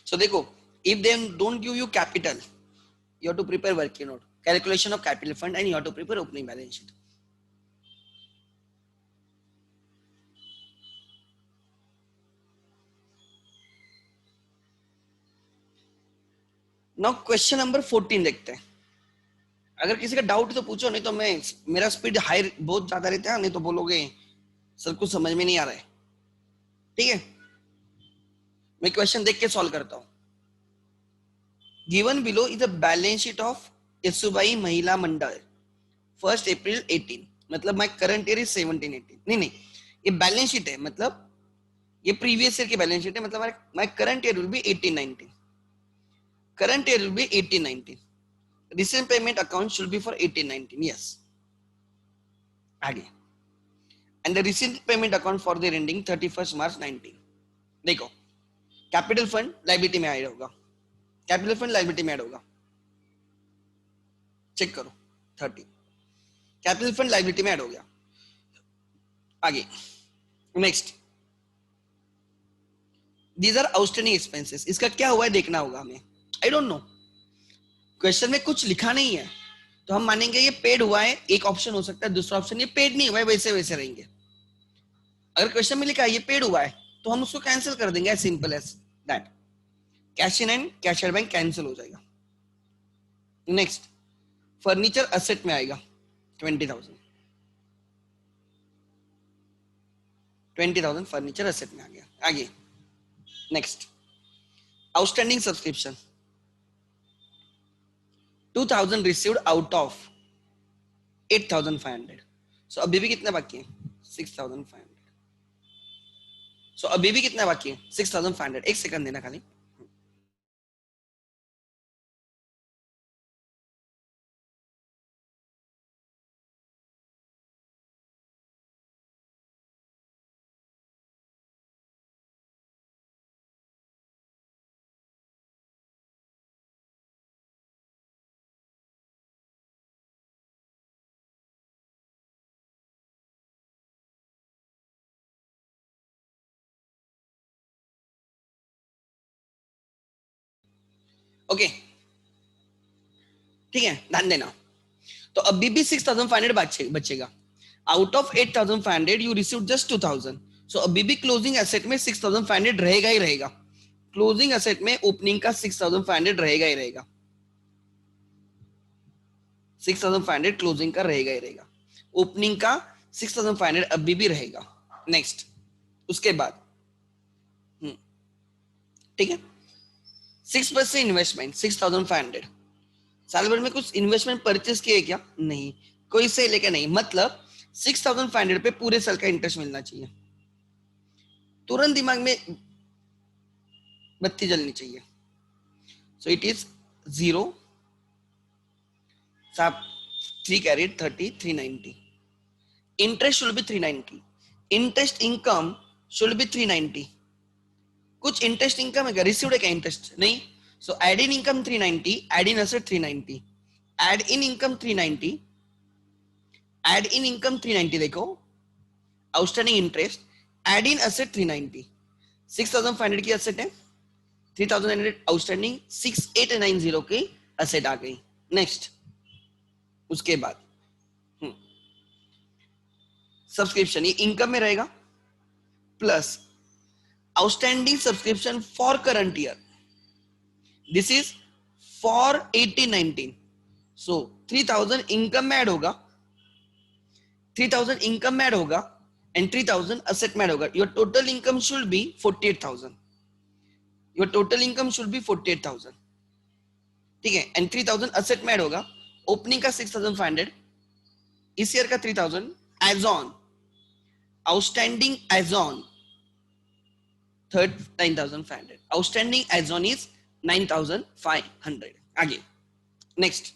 So देखो, if they don't give you capital, you have to prepare working note, calculation of capital fund, and you have to prepare opening balance sheet. Now question number 14 देखते हैं. अगर किसी का doubt तो पूछो, नहीं तो मैं, मेरा स्पीड हाई बहुत ज्यादा रहता है, नहीं तो बोलोगे सर कुछ समझ में नहीं आ रहा है. ठीक है, मैं क्वेश्चन देख के सॉल्व करता हूं. Given below is a balance sheet of Yesubai Mahila Mandal 1st April 18. मतलब माय करंट ईयर इज 17-18. नहीं नहीं, ये बैलेंस शीट है, मतलब ये प्रीवियस ईयर की बैलेंस शीट है, मतलब my current year will be 18-19. Current year will be 18-19. Recent payment account should be for 18-19. Yes. आगे, and the recent payment account for the ending 31st March 19. देखो, capital fund liability में add होगा. Capital fund liability में add होगा. Check करो 30. Capital fund liability में add हो गया. आगे next, these are outstanding expenses. इसका क्या हुआ है देखना होगा हमें. आई डोंट नो, क्वेश्चन में कुछ लिखा नहीं है तो हम मानेंगे ये पेड हुआ है. एक ऑप्शन हो सकता है, दूसरा ऑप्शन ये पेड नहीं हुआ है, वैसे वैसे रहेंगे. अगर क्वेश्चन में लिखा है ये पेड हुआ है तो हम उसको कैंसिल कर देंगे, as simple as that. Cash in and cash at bank cancel हो जाएगा. नेक्स्ट, फर्नीचर असेट में आएगा 20,000. 20,000 फर्नीचर असेट में आ गया. आगे next, outstanding subscription 2,000 received out of 8,500. सो अभी भी कितना बाकी है 6,500. सो अभी भी कितना बाकी है 6,500. एक सेकंड देना खाली. ओके, ठीक है, ध्यान देना। तो अभी भी 6,500 बचेगा। Out of 8,500 you receive just 2,000, सो अभी भी क्लोजिंग एसेट में 6,500 रहेगा ही रहेगा। क्लोजिंग एसेट में ओपनिंग का 6,500 रहेगा ही रहेगा। 6,500 क्लोजिंग का रहेगा ही रहेगा। ओपनिंग का 6,500 अभी भी रहेगा। नेक्स्ट, उसके बाद ठीक है, 6% इन्वेस्टमेंट 6,500। साल भर में कुछ इन्वेस्टमेंट परचेस किए क्या? नहीं, कोई से लेके नहीं, मतलब 6,500 पे पूरे साल का इंटरेस्ट मिलना चाहिए। तुरंत दिमाग में बत्ती जलनी चाहिए। सो इट इज 0 साहब 3 कैरेट 30 390। Interest should be 390। Interest income should be 390। कुछ इंटरेस्ट इनकम है क्या? रिसीव्ड है क्या इंटरेस्ट? नहीं। So add in income 390, add in asset 390, add in income 390, add in income 390। देखो outstanding interest, add in asset 390। 6,500 की असेट है, 3,900 आउटस्टैंडिंग, 6,890 की असेट आ गई। नेक्स्ट, उसके बाद सब्सक्रिप्शन, ये इनकम में रहेगा, plus outstanding subscription for current year, this is for 18-19। So 3,000 income में ऐड होगा, 3,000 इनकम में ऐड होगा एंड 3,000 असेट में ऐड होगा। Your total income should be 48,000। Your total income should be 48,000, ठीक है, एंड 3,000 असेट में ऐड होगा। ओपनिंग का 6,500, इस ईयर का 3,000 as on, outstanding as on third 9,500, outstanding as on is 9,500। आगे नेक्स्ट,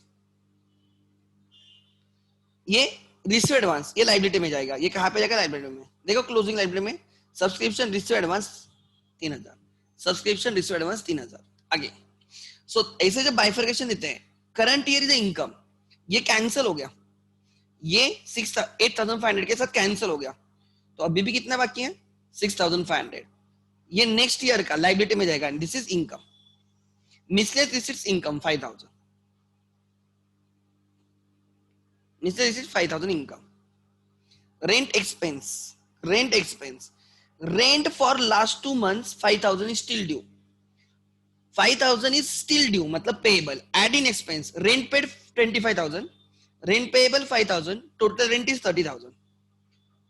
ये रिसीव एडवांस, ये लाइबिलिटी में जाएगा। ये कहां पे जाएगा? लाइबिलिटी में। देखो क्लोजिंग लाइबिलिटी में subscription receive advance 3,000, subscription receive advance 3,000। आगे सो ऐसे जब बाइफर्केशन देते हैं, करंट ईयर इज इनकम, ये कैंसिल हो गया, ये 8,500 के साथ कैंसिल हो गया, तो अभी भी कितना बाकी है? 6,500। ये नेक्स्ट ईयर का लाइबिलिटी में जाएगा, this is income. Miscellaneous receipts income 5,000, miscellaneous receipts 5,000 income. Rent expense, rent expense, rent for last 2 months 5,000 is still due, 5,000 is still due, मतलब payable. Add in expense, rent paid 25,000, rent payable 5,000, total rent is 30,000,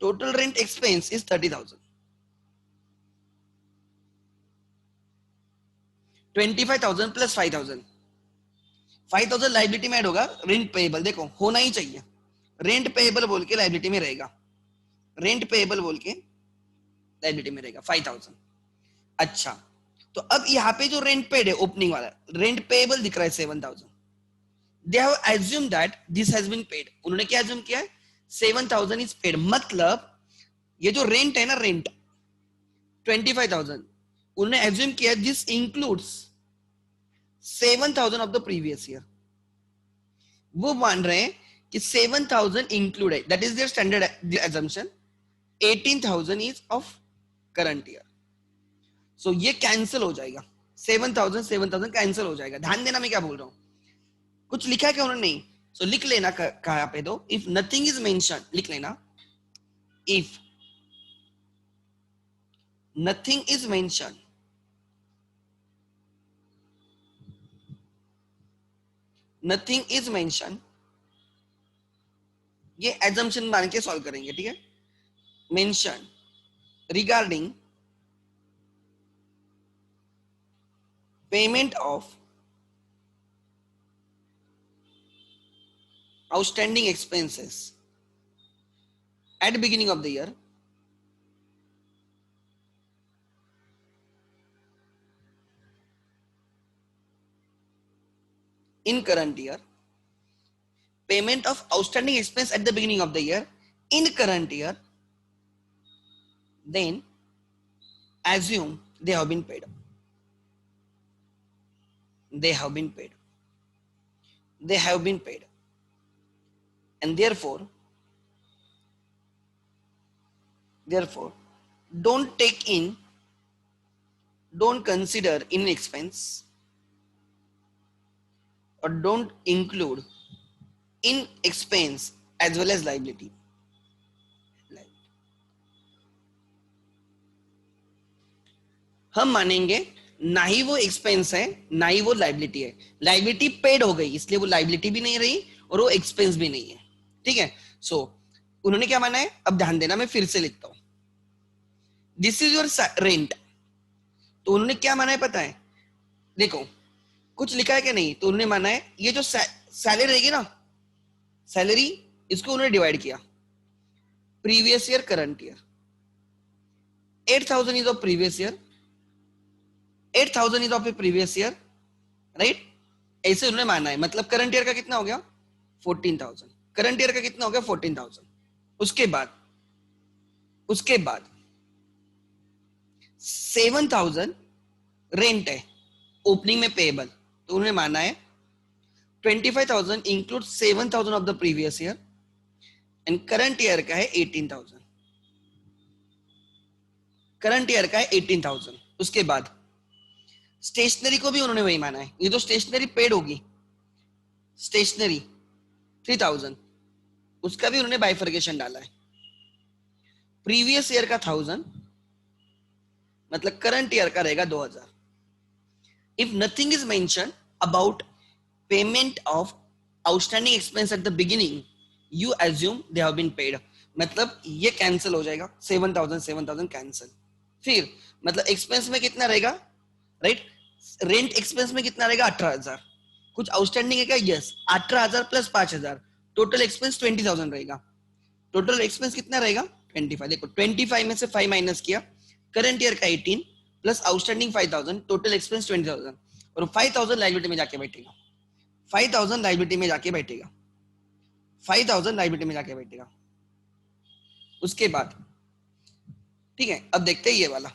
total rent expense is 30,000। 25,000 plus 5,000, 5,000 liability में add होगा। Rent payable देखो होना ही चाहिए, rent payable बोल के liability में रहेगा, रेंट पेएबल बोल के लाइबिलिटी में रहेगा 5,000। अच्छा, तो अब यहाँ पे जो रेंट पेड है ओपनिंग वाला, रेंट पेएबल दिख रहा है 7,000। They have assume that this has been paid. उन्होंने क्या एज्यूम किया है? 7,000 इज पेड, मतलब ये जो रेंट है ना, रेंट 25,000, उन्होंने एज्यूम किया this includes 7,000 of the previous year. वो मान रहे हैं कि 7,000 इंक्लूड है, that is their standard assumption. 18,000 is of current year, so ये कैंसिल हो जाएगा। 7,000 कैंसिल हो जाएगा। ध्यान देना मैं क्या बोल रहा हूं, कुछ लिखा है क्या उन्होंने? नहीं। सो लिख लेना, कहां पे दो, इफ नथिंग इज मेंशन, लिख लेना if nothing is mention, nothing is mention, ये एजम्पशन मान के सॉल्व करेंगे, ठीक है। Mention regarding payment of outstanding expenses at beginning of the year in current year, payment of outstanding expense at the beginning of the year in current year, then assume they have been paid, they have been paid, they have been paid, and therefore don't take in, don't consider in expense or don't include in expense as well as liability. हम मानेंगे ना ही वो expense है ना ही वो liability है, liability paid हो गई इसलिए वो लाइबिलिटी भी नहीं रही और वो एक्सपेंस भी नहीं है, ठीक है। सो उन्होंने क्या माना है, अब ध्यान देना, मैं फिर से लिखता हूं, दिस इज योर रेंट। तो उन्होंने क्या माना है पता है, देखो कुछ लिखा है कि नहीं, तो उन्होंने माना है ये जो सैलरी रहेगी ना, सैलरी, इसको उन्होंने डिवाइड किया previous year current year, 8,000 is of previous year, 8,000 is of A previous year, right. ऐसे उन्होंने माना है, मतलब करंट ईयर का कितना हो गया 14,000, करंट ईयर का कितना हो गया 14,000। उसके बाद 7,000 रेंट है ओपनिंग में पेएबल, तो उन्होंने माना है 25,000 include 7,000 of the previous year and current year का है 18,000, करंट ईयर का है 18,000। उसके बाद स्टेशनरी को भी उन्होंने वही माना है, ये तो स्टेशनरी पेड होगी, स्टेशनरी 3,000, उसका भी उन्होंने बाइफर्केशन डाला है, प्रीवियस ईयर का 1,000, मतलब करंट ईयर का रहेगा 2,000। If nothing is mention about payment of outstanding expense at the beginning you assume they have been paid, मतलब ये कैंसिल हो जाएगा, 7,000 कैंसिल। फिर मतलब एक्सपेंस में कितना रहेगा, राइट, रेंट एक्सपेंस में कितना रहेगा 18,000, कुछ आउटस्टैंडिंग है क्या, यस, 18,000 प्लस 5,000, टोटल एक्सपेंस 20,000 रहेगा, टोटल एक्सपेंस कितना रहेगा 25। देखो 25 में से 5 माइनस किया, करंट ईयर का 18 प्लस आउटस्टैंडिंग 5,000, टोटल एक्सपेंस 20,000, और 5,000 लायबिलिटी में जाके बैठेगा, 5,000 लायबिलिटी में जाके बैठेगा, 5,000 लायबिलिटी में जाके बैठेगा। उसके बाद ठीक है, अब देखते हैं ये वाला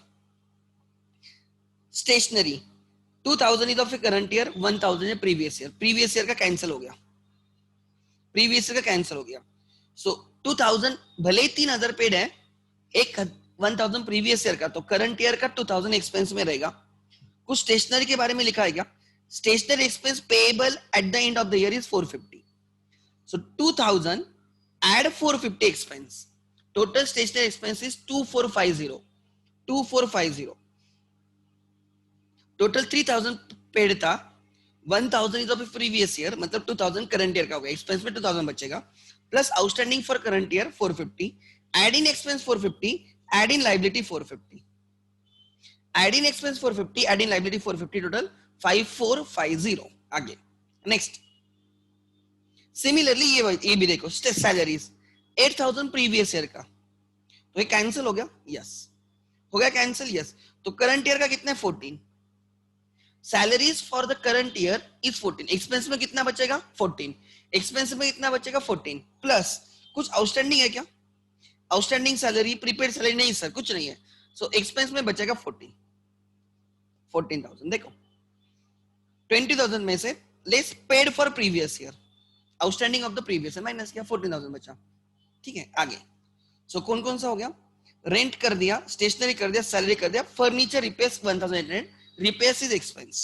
stationery, 2,000 is of a current year, 1,000 है प्रीवियस ईयर, प्रीवियस ईयर का कैंसिल हो गया, प्रीवियस ईयर का कैंसिल हो गया। सो 2,000 भले ही 3,000 पेड है, एक 1,000 प्रीवियस ईयर का, तो करंट ईयर का 2,000 एक्सपेंस में रहेगा। कुछ स्टेशनरी के बारे में लिखा है क्या, stationery expense payable at the end of the year is 450, so 2,000 add 450 expense, total stationery expense is 2,450, 2,450, total 3,000 paid था, 1,000 इज ऑफ प्रीवियस ईयर, मतलब 2,000 करंट ईयर का हो गया, एक्सपेंस में 2,000 बचेगा, plus outstanding for current year 450, add in expense 450, add in liability 450, add in expense 450, add in liability 450, total 5,450। आगे next, similarly ये भी देखो, सैलरीज 8,000 प्रीवियस ईयर का, तो ये कैंसिल हो गया, यस हो गया कैंसिल, यस। तो करंट ईयर का कितना है 14, salaries for the current year is 14, expense में कितना बचेगा 14, एक्सपेंस में कितना बचेगा 14, प्लस कुछ आउटस्टैंडिंग है क्या, आउटस्टैंडिंग सैलरी, प्रीपेड सैलरी नहीं सर, कुछ नहीं है, सो एक्सपेंस में बचेगा 14,000। देखो 20,000 में से less paid for previous year, outstanding of the previous year minus किया, 14,000 बचा, ठीक है। आगे सो कौन कौन सा हो गया, रेंट कर दिया, स्टेशनरी कर दिया, सैलरी कर दिया, furniture repairs 1,800, repairs is expense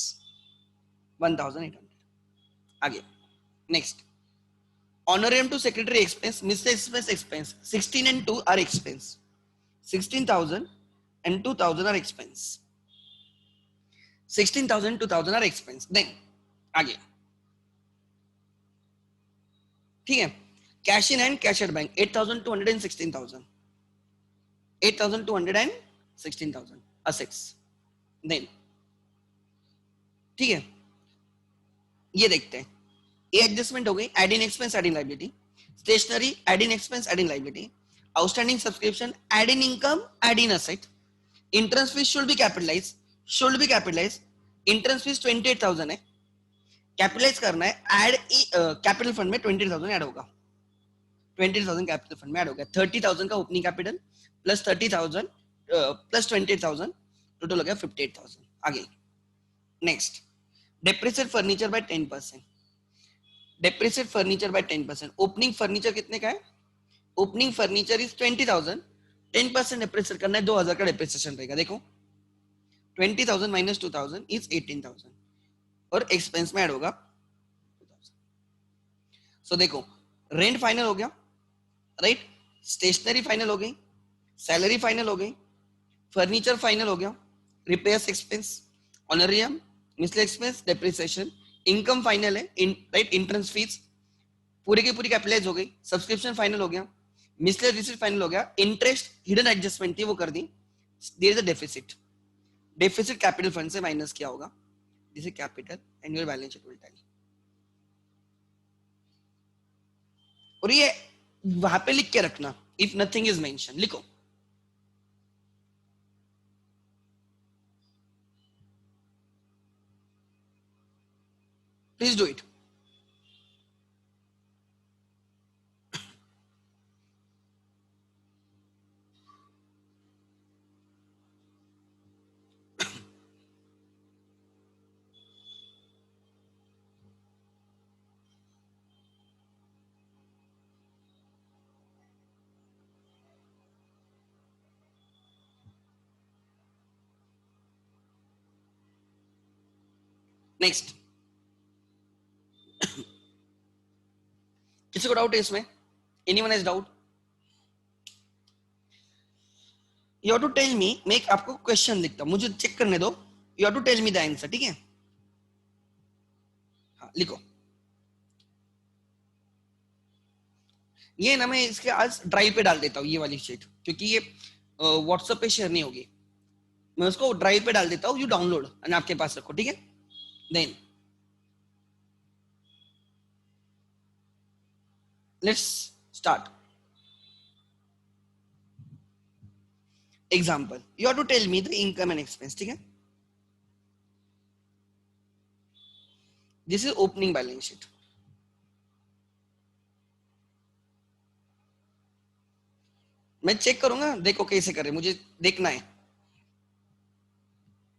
1,800। आगे next, honorarium to secretary expense, miscellaneous expense 16 and 2 are expense, 16,000 and 2,000 are expense, 16,000 2,000 are expense। then आगे ठीक है, cash in hand, cash at bank 8,200 and 16,000, 8,200 and 16,000 assets। then ठीक है, ये देखते हैं, ये एडजस्टमेंट हो गई, add in expense, add in liability, stationery add in expense, add in liability, outstanding subscription add in income, add in asset, entrance fees should be capitalise, should be capitalise, entrance fees 28,000 है, capitalise करना है, add capital fund में 20,000 add होगा, 20,000 capital fund में add होगा, 30,000 का opening capital plus 30,000 plus 28,000, total हो गया 58,000। आगे next, depreciate furniture bye 10%, depreciate furniture bye 10%, opening furniture कितने का है, ओपनिंग फर्नीचर इज 20,000, 10% डेप्रिसिएट करना है, 2,000 का डेप्रिसिएशन रहेगा। देखो 20,000 माइनस 2,000 इज 18,000, और एक्सपेंस में ऐड होगा सो देखो, रेंट फाइनल हो गया, राइट, स्टेशनरी फाइनल हो गई, सैलरी फाइनल हो गई, फर्नीचर फाइनल हो गया, रिपेयर्स एक्सपेंस, ऑनरियम, मिसले एक्सपेंस, डेप्रिसिएशन, इनकम फाइनल है, राइट, इंट्रेंस फीस पूरी की पूरी कैपिटलाइज हो गई, सब्सक्रिप्शन फाइनल हो गया, मिसले रिसीट फाइनल हो गया, इंटरेस्ट हिडन एडजस्टमेंट थी वो कर दी, there is a deficit, deficit capital fund से माइनस किया होगा, this is capital and your balance sheet will tally. और ये वहां पे लिख के रखना, इफ नथिंग इज मेंशन लिखो, प्लीज डू इट। नेक्स्ट, किसी को डाउट है इसमें? Anyone has doubt? You have to tell me, मैं एक आपको क्वेश्चन लिखता हूं, मुझे चेक करने दो, you have to tell me the answer, ठीक है? हाँ लिखो। ये ना मैं इसके आज ड्राइव पे डाल देता हूँ ये वाली शीट, क्योंकि ये व्हाट्सएप पे शेयर नहीं होगी, मैं उसको ड्राइव पे डाल देता हूँ, यू डाउनलोड एंड आपके पास रखो, ठीक है? Then let's start. Example, you have to tell me the income and expense, ठीक है? This is opening balance sheet, मैं चेक करूंगा, देखो कैसे करे, मुझे देखना है।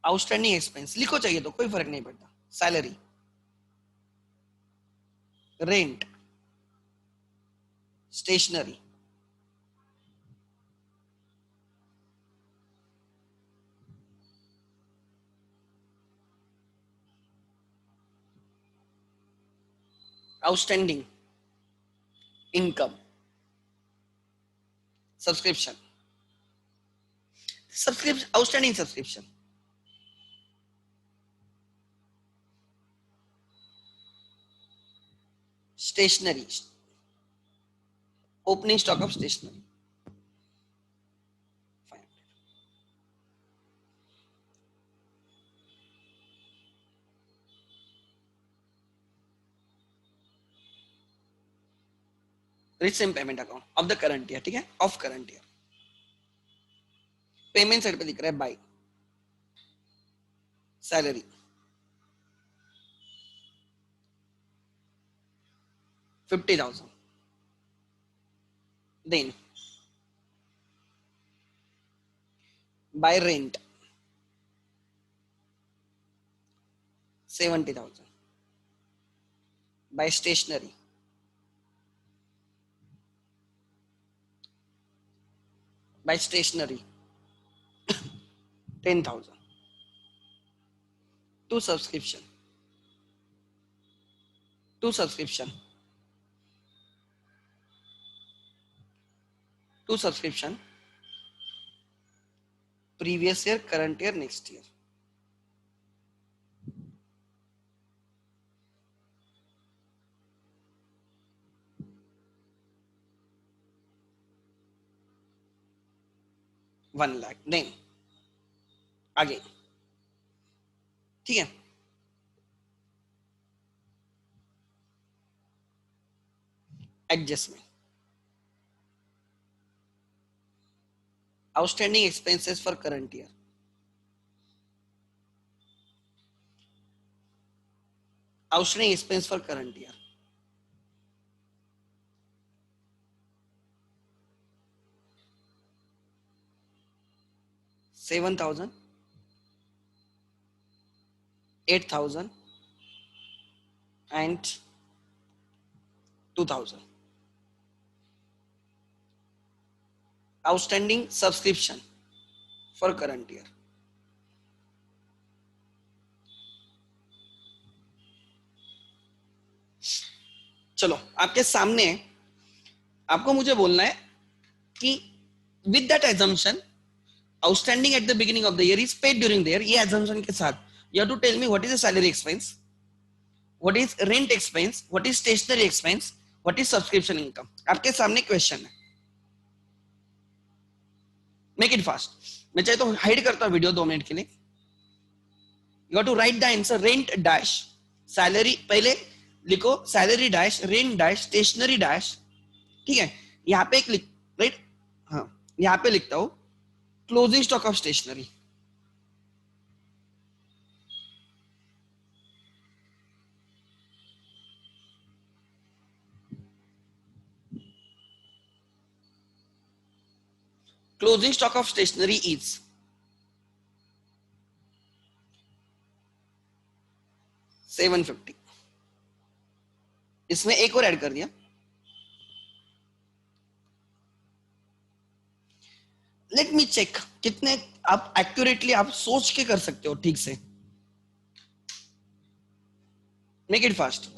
आउटस्टैंडिंग एक्सपेंस लिखो, चाहिए तो कोई फर्क नहीं पड़ता, salary, rent, stationery, outstanding, income, subscription, subscription, outstanding subscription, stationery, opening stock of stationery, receive payment account of the current year, ठीक है, of current year, payment side पे दिख रहा है by, salary, $50,000, then by rent, 70,000, by stationery, by stationery 10,000, to subscription, to subscription, to subscription, previous year, current year, next year, 1 lakh, then आगे, ठीक है? Adjustment, outstanding expenses for current year, outstanding expense for current year, 7,000, 8,000 and 2,000, outstanding subscription for current year, चलो आपके सामने आपको मुझे बोलना है कि with that assumption outstanding at the beginning of the year is paid during the year, ये assumption के साथ you have to tell me what is the salary expense, what is rent expense, what is stationery expense, what is subscription income. आपके सामने question है, make it fast. मैं चाहे तो hide करता हूं वीडियो 2 मिनट के लिए। You have to write the answer rent dash salary, पहले लिखो salary dash rent dash stationery dash, ठीक है। यहाँ पे एक लिख, राइट, हाँ यहाँ पे लिखता हूं closing stock of stationery. Closing stock of stationery is 750। इसमें एक और ऐड कर दिया। लेट मी चेक कितने आप एक्यूरेटली आप सोच के कर सकते हो ठीक से। Make it fast.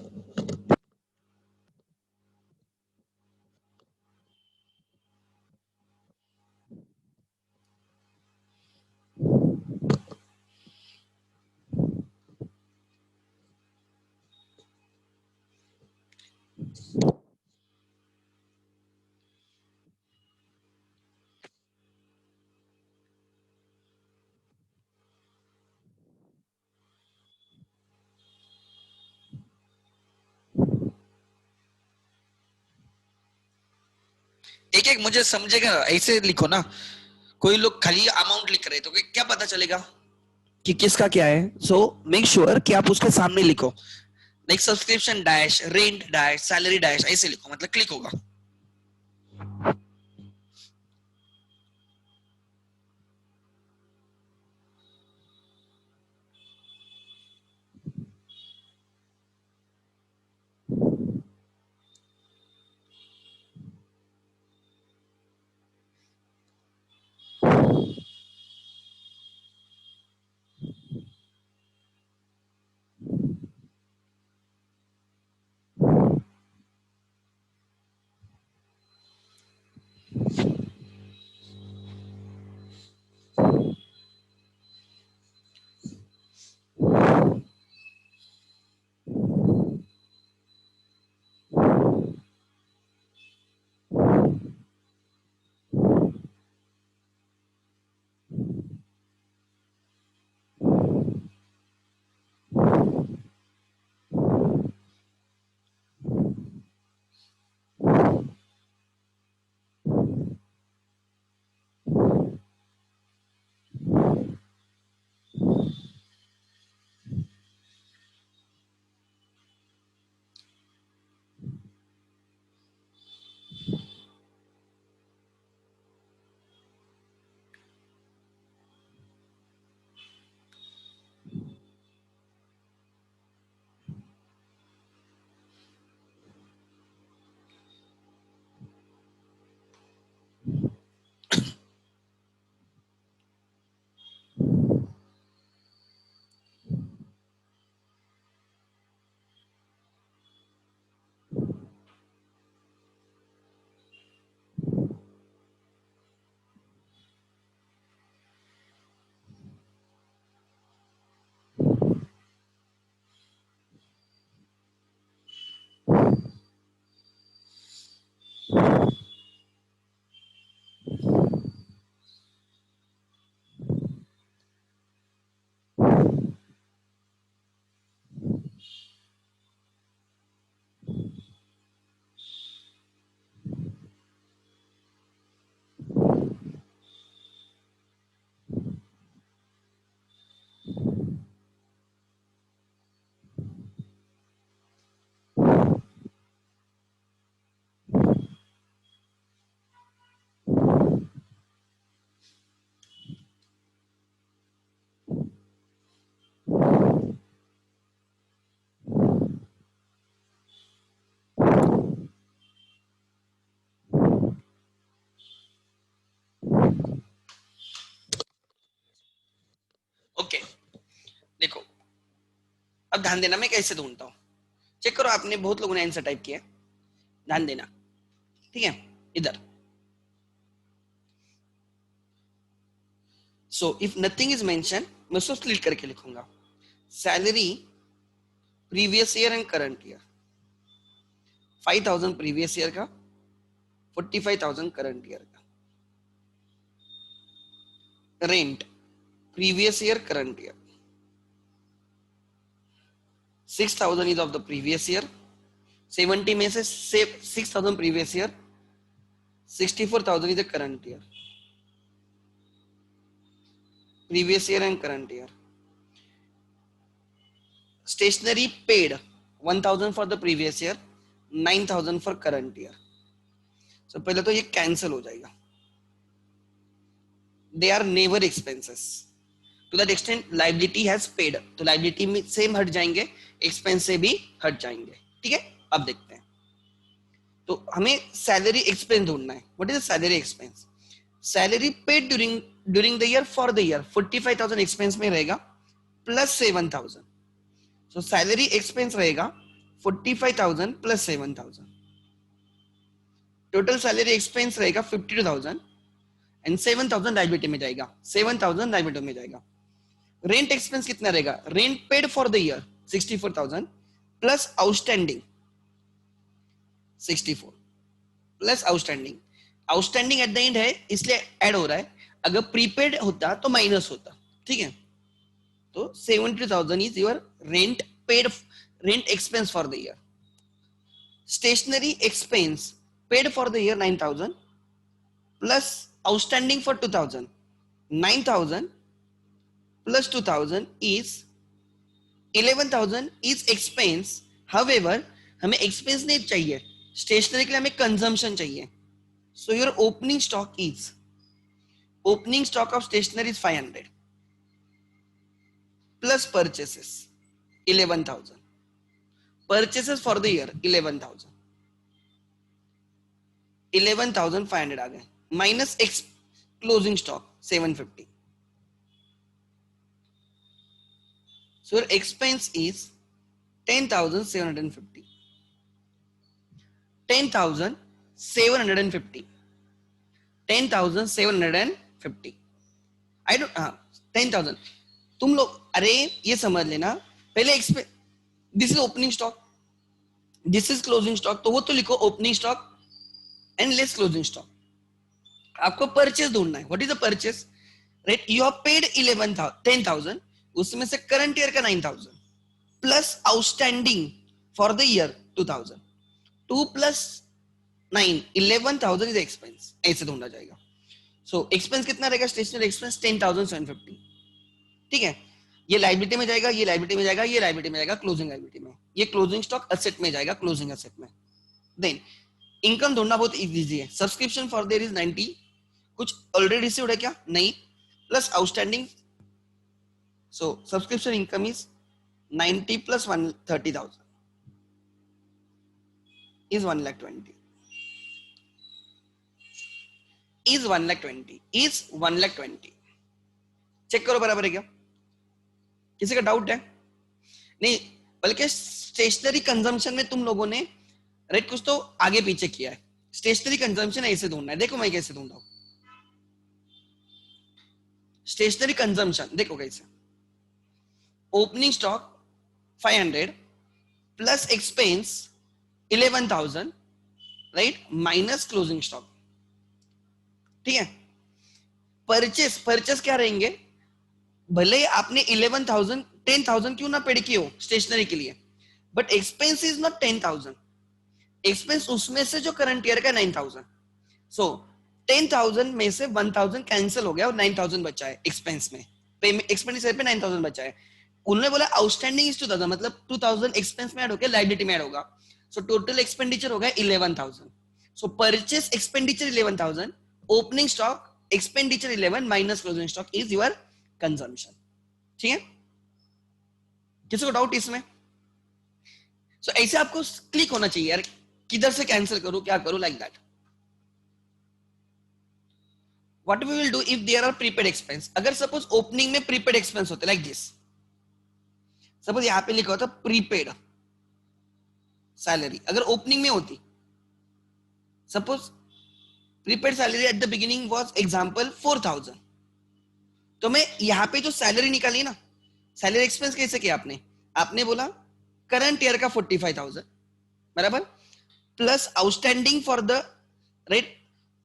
एक एक मुझे समझेगा, ऐसे लिखो ना। कोई लोग खाली अमाउंट लिख रहे तो क्या पता चलेगा कि किसका क्या है। सो मेक श्योर कि आप उसके सामने लिखो, like subscription dash rent dash salary dash, ऐसे लिखो, मतलब क्लिक होगा। ओके, देखो अब ध्यान देना मैं कैसे ढूंढता हूँ। चेक करो, आपने बहुत लोगों ने आंसर टाइप किया। ध्यान देना, ठीक है। इधर so if nothing is mention, मैं उसको स्प्लिट करके लिखूंगा, salary previous year and current year, 5,000 previous year का, 45,000 करंट ईयर का, rent previous year current year, 6,000 is of the previous year, 70 में से 6,000 previous year, 64,000 is the current year, previous year and current year. Stationery paid 1,000 for the previous year, 9,000 for current year. So पहले तो ये cancel हो जाएगा. They are never expenses. To that extent liability has paid. तो liability में same हट जाएंगे, expense से भी हट जाएंगे, ठीक है। अब देखते हैं, तो हमें सैलरी एक्सपेंस ढूंढना है। What is salary expense? Salary paid during the year for the year, 45,000 expense में रहेगा प्लस 7,000। सो सैलरी एक्सपेंस रहेगा 45,000 प्लस 7,000, टोटल सैलरी एक्सपेंस रहेगा 52,000 एंड 7,000 लायबिलिटी में जाएगा, 7,000 लायबिलिटी में जाएगा। रेंट एक्सपेंस कितना रहेगा? Rent paid for the year 64,000 plus outstanding 64 plus outstanding, outstanding at the and है इसलिए ऐड हो रहा है, अगर प्रीपेड होता तो माइनस होता, ठीक है। तो 70,000 is your rent paid, rent expense for the year. Stationery expense paid for the year 9,000 plus outstanding for 2,000, 9,000 plus 2,000 is 11,000 is expense. However हमें एक्सपेंस नहीं चाहिए, स्टेशनरी के लिए हमें कंजम्पशन चाहिए। So your opening stock is, opening stock of stationery is 500 plus purchases 11,000, purchases for the year 11,000, 11,500 आ गए, minus X closing stock 750। So your expense is 10,750. 10,750. 10,750. I don't 10,000। तुम लोग अरे ये समझ लेना, पहले expense, this is opening stock, this is closing stock, तो वो तो लिखो opening stock and less closing stock. आपको परचेस ढूंढना है, what is the purchase, right. You have paid 10,000, उसमें से करंट ईयर का 9,000 plus outstanding for the year 2,000, 2 plus 9 11,000 is expense, ऐसे ढूंढा जाएगा। सो एक्सपेंस कितना रहेगा? स्टेशनरी एक्सपेंस 10,750, ठीक है। ये लायबिलिटी में जाएगा, ये लायबिलिटी में जाएगा, ये लायबिलिटी में जाएगा, क्लोजिंग लायबिलिटी में, ये क्लोजिंग स्टॉक एसेट में जाएगा, क्लोजिंग एसेट में। देन इनकम ढूंढना बहुत इजी है। सब्सक्रिप्शन फॉर देयर इज 90, कुछ ऑलरेडी रिसीव्ड है क्या? नहीं, plus outstanding. So subscription income is 90 plus 130,000 is 1,20,000 is 1,20,000 is 1,20,000। Check करो बराबर है क्या? किसी का डाउट है? नहीं, बल्कि स्टेशनरी कंजम्पशन में तुम लोगों ने राइट कुछ तो आगे पीछे किया है। स्टेशनरी कंजम्पशन ऐसे ढूंढना है, देखो मैं कैसे ढूंढा हूं। स्टेशनरी कंजम्पशन देखो कैसे, opening stock 500 plus expense 11,000 right, minus closing stock, ठीक है। परचेस, परचेस क्या रहेंगे? भले आपने 11,000 10,000 क्यों ना पेड किए हो स्टेशनरी के लिए, but expense is not 10,000, expense उसमें से जो करंट ईयर का 9,000। सो 10,000 में से 1,000 कैंसिल हो गया और 9,000 बचा है एक्सपेंस में, एक्सपेंडिचर पे 9,000 बचा है। उन्होंने बोला आउटस्टैंडिंग इज 2,000, मतलब 2,000 एक्सपेंस में ऐड होकर लायबिलिटी में ऐड होगा। सो टोटल एक्सपेंडिचर होगा 11,000। So purchase expenditure 11,000, opening stock expenditure 11 minus closing stock is your consumption, ठीक है। किसी को डाउट इसमें? सो ऐसे आपको क्लिक होना चाहिए यार, किधर से कैंसिल करूं, क्या करूं, like that. What we will do if there are prepaid expense, अगर सपोज ओपनिंग में प्रीपेड एक्सपेंस होते लाइक दिस, सपोज यहां पे लिखा होता प्रीपेड सैलरी, अगर ओपनिंग में होती suppose prepaid salary eight the beginning was example 4000, तो मैं यहाँ पे जो सैलरी निकाली ना, सैलरी एक्सपेंस कैसे किया आपने, आपने बोला करंट ईयर का 45,000 बराबर, plus outstanding for the right,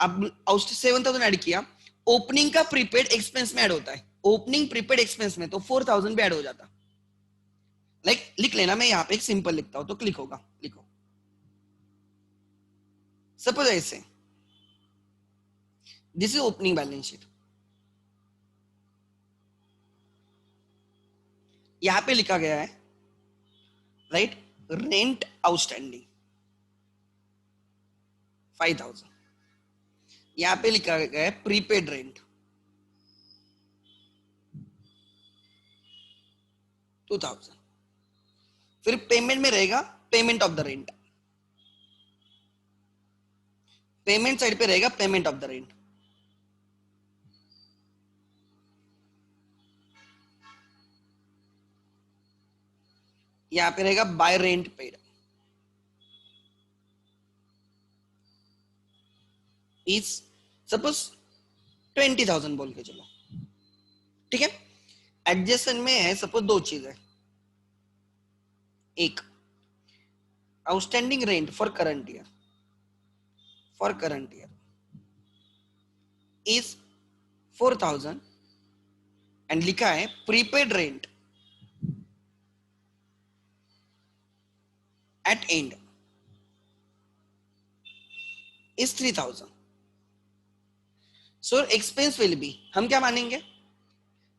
अब 7,000 ऐड किया, ओपनिंग का प्रीपेड एक्सपेंस में ऐड होता है, ओपनिंग प्रीपेड एक्सपेंस में, तो 4,000 भी ऐड हो जाता। लाइक लिख लेना, मैं यहाँ पे एक सिंपल लिखता हूं तो क्लिक होगा, लिखो सपोज ऐसे, this is opening balance sheet, यहां पे लिखा गया है राइट रेंट आउटस्टैंडिंग 5,000, यहां पे लिखा गया है प्रीपेड रेंट 2,000, फिर पेमेंट में रहेगा payment of the rent, payment side पे रहेगा पेमेंट ऑफ द रेंट, यहां पे रहेगा bye rent paid is suppose 20,000 बोल के चलो, ठीक है। एडजस्टमेंट में है सपोज दो चीज है, एक outstanding rent for current year, for current year is 4,000 and लिखा है prepaid rent at end is 3,000, so expense will be, हम क्या मानेंगे,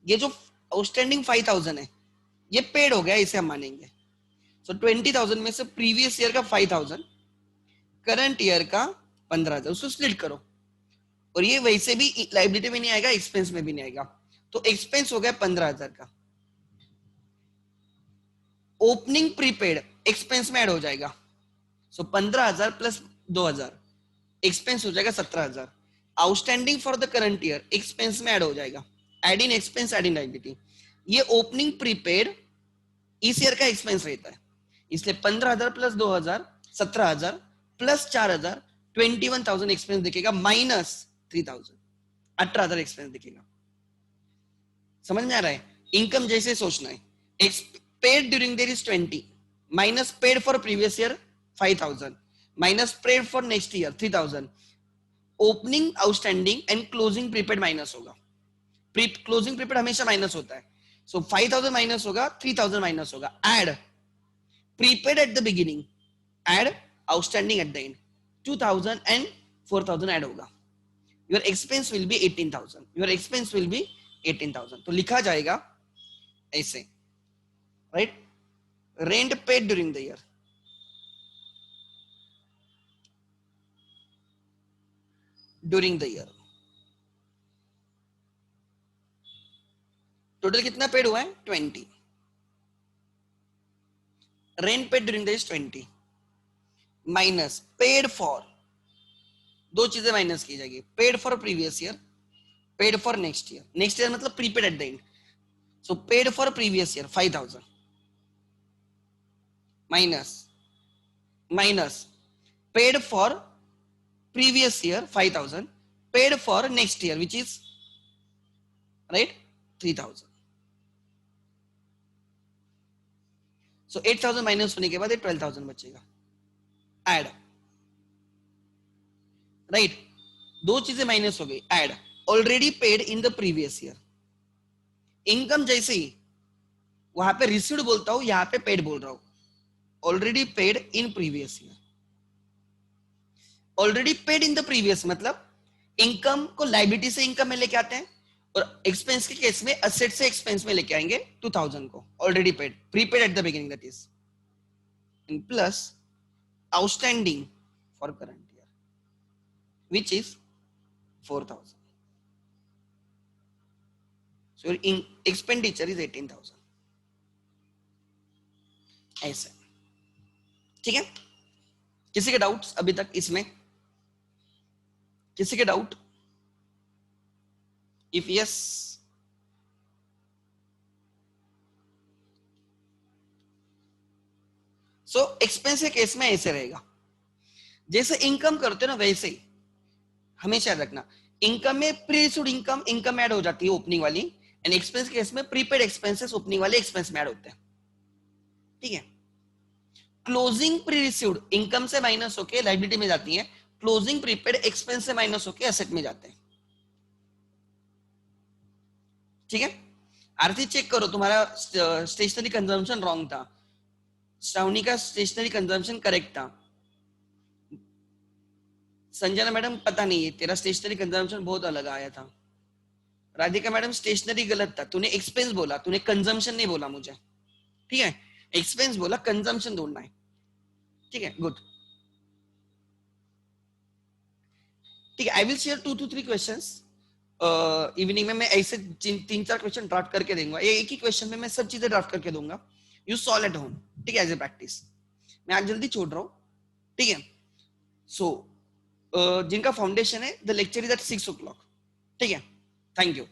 ये जो आउटस्टैंडिंग 5,000 है ये पेड हो गया, इसे हम मानेंगे। सो 20,000 में से प्रीवियस ईयर का 5,000, करंट ईयर का 15,000, उसको स्प्लिट करो, और ये वैसे भी लाइबिलिटी में नहीं आएगा, एक्सपेंस में भी नहीं आएगा, तो एक्सपेंस हो गया 15,000 का, ओपनिंग प्रीपेड एक्सपेंस में ऐड हो जाएगा, सो 15,000 प्लस 2,000 एक्सपेंस हो जाएगा 17,000, outstanding for the current year expense में ऐड हो जाएगा, add in expense add in liability, ये ओपनिंग प्रीपेड इस ईयर का एक्सपेंस रहता है, इसलिए 15,000 प्लस 2,000 17,000 प्लस 4,000 21,000 एक्सपेंस दिखेगा, माइनस 3,000 18,000 एक्सपेंस दिखेगा। समझ में आ रहा है, इनकम जैसे सोचना है, paid during there is 20 minus paid for previous year 5,000 minus paid for next year 3,000, opening outstanding and closing prepaid minus होगा, क्लोजिंग प्रीपेड हमेशा माइनस होता है, सो 5,000 माइनस होगा, 3,000 माइनस होगा, add prepaid at the beginning, add outstanding at the end, 2,000 and 4,000 add होगा, your expense will be 18,000, your expense will be 18,000, तो लिखा जाएगा ऐसे right, rent paid during the year, during the year total कितना paid हुआ है 20, rent paid during the is 20 minus paid for, दो चीजें माइनस की जाएगी, paid for previous year, paid for next year, next year मतलब prepaid at the end, so paid for previous year 5,000 minus minus paid for previous year 5,000 paid for next year which is right 3,000, so 8,000 minus होने के बाद 12,000 बचेगा, add right, दो चीजें minus हो गई, add already paid in the previous year, income जैसे ही वहां पे रिसीव्ड बोलता हूं, यहां पे पेड बोल रहा हूं, already paid in previous year, already paid in the previous मतलब इनकम को लाइबिलिटी से इनकम में लेके आते हैं, और एक्सपेंस के केस में असेट से एक्सपेंस में लेके आएंगे 2,000 को, already paid prepaid at the beginning that is, in plus outstanding for current year which is 4,000, so your in expenditure is 18,000, ऐसे, ठीक है। किसी के डाउट्स अभी तक इसमें, किसी के doubt, if yes so expense के केस में ऐसे रहेगा, जैसे इनकम करते हो ना वैसे ही हमेशा याद रखना, इनकम में pre received income income add हो जाती है ओपनिंग वाली, एंड एक्सपेंस के केस में प्रीपेड एक्सपेंसेस ओपनिंग वाले एक्सपेंस में ऐड होते हैं, ठीक है। क्लोजिंग प्री रिसीव्ड इनकम से माइनस होके लायबिलिटी में जाती है, क्लोजिंग प्रीपेड एक्सपेंस से माइनस होके एसेट में जाते हैं, ठीक है। आरती चेक करो, तुम्हारा स्टेशनरी कंजम्पशन रॉन्ग था, श्रावणी का स्टेशनरी कंजम्पशन करेक्ट था, संजना मैडम पता नहीं है तेरा स्टेशनरी कंजम्पशन बहुत अलग आया था, राधिका मैडम स्टेशनरी गलत था, तूने एक्सपेंस बोला, तूने कंजम्पशन नहीं बोला मुझे, ठीक है, एक्सपेंस बोला, कंजम्पशन ढूंढना है, ठीक है, गुड, ठीक है। I will share 2 to 3 questions evening में, मैं ऐसे 3-4 क्वेश्चन ड्राफ्ट करके दूंगा, ये एक ही क्वेश्चन में मैं सब चीजें ड्राफ्ट करके दूंगा, यू सॉल्व एट होम, ठीक है, एज ए प्रैक्टिस। मैं आज जल्दी छोड़ रहा हूँ, ठीक है। सो जिनका फाउंडेशन है, the lecture is eight 6 o'clock, ठीक है, थैंक यू।